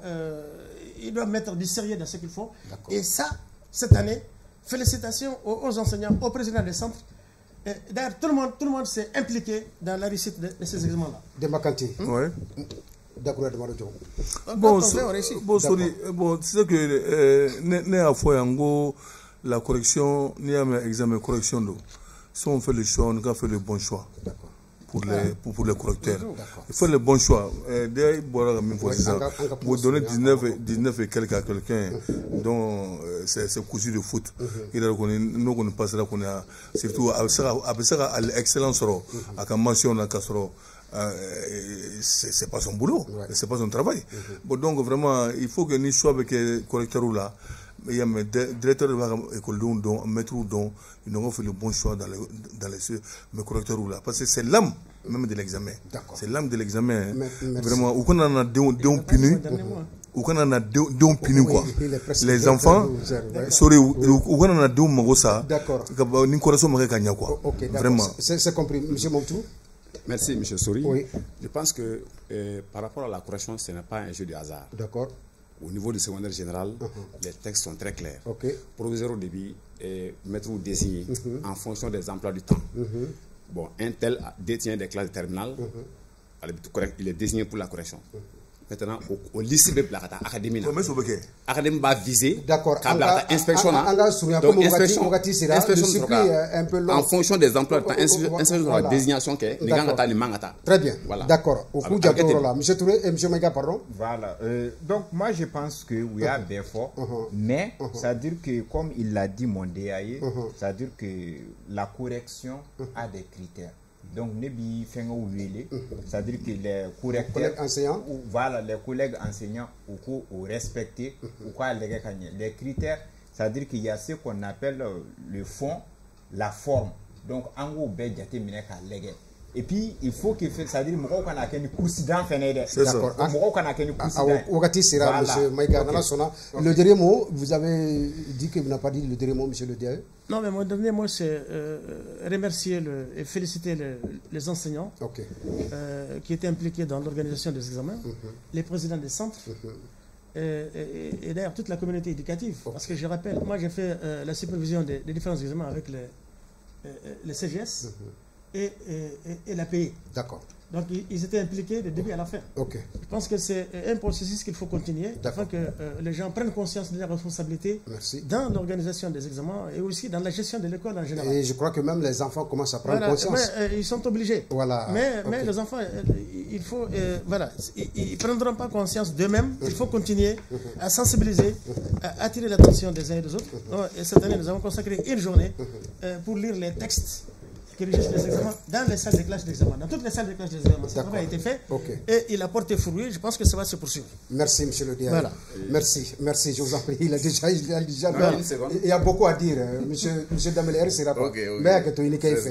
mettre du sérieux dans ce qu'ils font. Et ça, cette année, félicitations aux enseignants, aux présidents des centres. D'ailleurs, tout le monde s'est impliqué dans la réussite de ces examens-là. De Makanti. Oui. D'accord, de Marojo. Bon, c'est que né à Foyango, la correction, ni à examen correction, si on fait le choix, on a fait le bon choix. pour les correcteurs. Il faut le bon choix. Vous donnez 19 et quelques à quelqu'un dont c'est cousu de foot. Nous, on passera surtout à l'excellence, à mention, c'est pas son boulot, c'est pas son travail. Bon, donc vraiment, il faut que nous soyons avec les correcteurs là. Il y a des directeurs de l'école, maîtres, ils ont fait le bon choix dans les correcteurs là. Parce que c'est l'âme même de l'examen. C'est l'âme de l'examen. Vraiment, où on en a deux punis. Où on en a deux punis quoi. Les enfants, sorry, où on en a deux magosa. D'accord. Vraiment. C'est compris, M. Montou. Merci, M. Sori. Oui. Je pense que par rapport à la correction, ce n'est pas un jeu de hasard. D'accord. Au niveau du secondaire général, les textes sont très clairs. Proviseur au début, mettre ou désigner en fonction des emplois du temps. Bon, un tel détient des classes terminales, il est désigné pour la correction. Maintenant, au lycée de Blakata, académie va viser inspection. Donc, inspection en fonction des emplois de temps, inspection de la désignation qui est très bien. D'accord. M. Touré et M. Maïga, pardon. Voilà. Donc, moi, je pense que oui, a bien fort, mais ça veut dire que, comme il l'a dit, mon DAE, ça veut dire que la correction a des critères. Donc, ça veut dire que les correcteurs enseignants, voilà, les collègues enseignants ou respecter les critères, ça veut dire qu'il y a ce qu'on appelle le fond, la forme. Donc, en gros, et puis, il faut que ça veut dire que le dernier mot, vous avez dit que vous n'avez pas dit le dernier mot, monsieur le DAE. Non, mais mon dernier mot, c'est remercier et féliciter les enseignants qui étaient impliqués dans l'organisation des examens, les présidents des centres, et d'ailleurs toute la communauté éducative. Parce que je rappelle, moi j'ai fait la supervision des différents examens avec les CGS. Et l'API. D'accord. Donc ils étaient impliqués du début à la fin. Je pense que c'est un processus qu'il faut continuer afin que les gens prennent conscience de leurs responsabilités dans l'organisation des examens et aussi dans la gestion de l'école en général. Et je crois que même les enfants commencent à prendre conscience. Mais, ils sont obligés. Voilà. Mais les enfants, il faut, ils ne prendront pas conscience d'eux-mêmes. Il faut continuer à sensibiliser, à attirer l'attention des uns et des autres. Et cette année, nous avons consacré une journée pour lire les textes qui régissent les examens dans les salles de classe d'examen, dans toutes les salles de classe d'examen. Ça a été fait et il a porté fruit. Je pense que ça va se poursuivre. Merci, monsieur le DAE. Voilà. Merci, je vous en prie. Il y a beaucoup à dire. Monsieur Dameler, c'est rapport. Mais que tu es fait.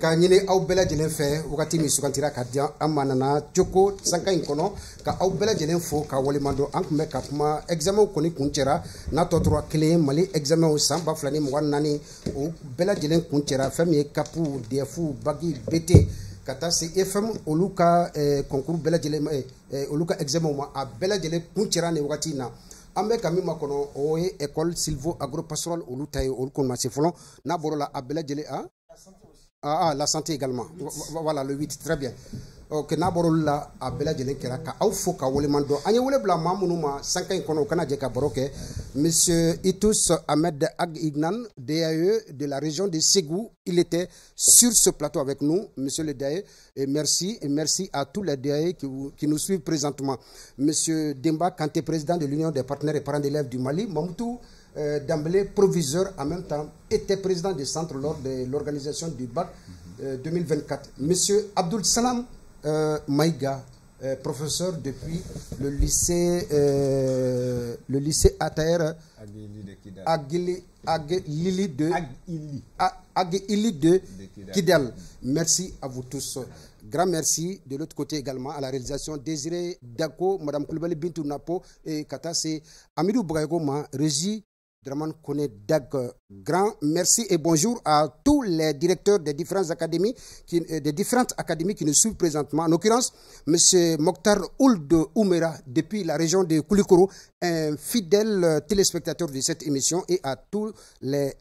Quand il est au Bela de l'enfer, au Katimi Sukantira Kadia, Amanana, Tchoko, Sanka Inkono, ka au Bela de l'enfo, ka Walimando, Ankme Kapma, examen au Koni Kunchera, Nato 3 clés, Mali, examen au Samba Flani, Mwanani, au Bela de l'enkunchera, Famille Kapu. DFU Bagi BT kata se FM oluka concours bela jele oluka examen ma a bela jele kuncera ne wakati na ambe kami makono oye école Silvo agropastoral olutaye olukon ma se folon na borola a bela jele la santé également voilà le 8 très bien. Que Naborola a Bela Jelekera, Aufoka, Wolemando, Agnewebla Mamunuma, Sanka Kono Kanadjeka Boroke, Monsieur Itus Ahmed Ag-Ignan, DAE de la région de Ségou. Il était sur ce plateau avec nous, Monsieur le DAE, et merci à tous les DAE qui nous suivent présentement. Monsieur Demba Kanté, président de l'Union des partenaires et parents d'élèves du Mali, Mamoutou Dambélé, proviseur en même temps, était président du centre lors de l'organisation du BAC 2024. Monsieur Abdul Salam Maïga, professeur depuis le lycée Ataer Agili de Kidal. Merci à vous tous. Grand merci de l'autre côté également à la réalisation Désiré Dako, Madame Koulibaly Bintou Napo et Katase Amidou Bougayegoma, régie Draman Kone Dag. Grand merci et bonjour à tous les directeurs des différentes académies qui nous suivent présentement. En l'occurrence, M. Mokhtar Ould Oumera, depuis la région de Koulikoro, un fidèle téléspectateur de cette émission, et à tous les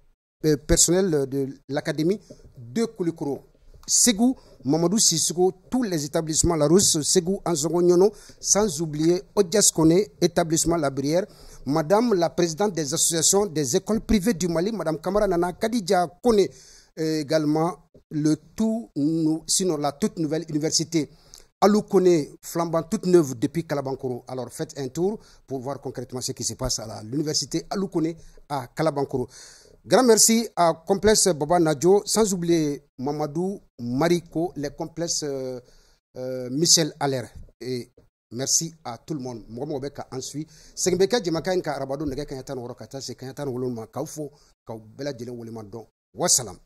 personnels de l'académie de Koulikoro. Ségou, Mamadou Sissoko, tous les établissements La Rousse, Ségou, Anzongonyono, sans oublier Odiaskone, établissement La Brière, Madame la présidente des associations des écoles privées du Mali, Madame Kamara Nana Kadidja Kone, et également sinon la toute nouvelle université Aloukoné, flambant toute neuve depuis Kalabankoro. Alors faites un tour pour voir concrètement ce qui se passe à l'université Aloukoné à Kalabankoro. Grand merci à Complexe Baba Nadjo, sans oublier Mamadou Mariko, les complexes Michel Aller. Et merci à tout le monde. Moi, je suis Sengbeka Jemaka Nka Rabado Nega Kanyatan Worokata, c'est Kanyatan Woloma Kaufo, Kaubela Jelen Woleman Don. Wassalam.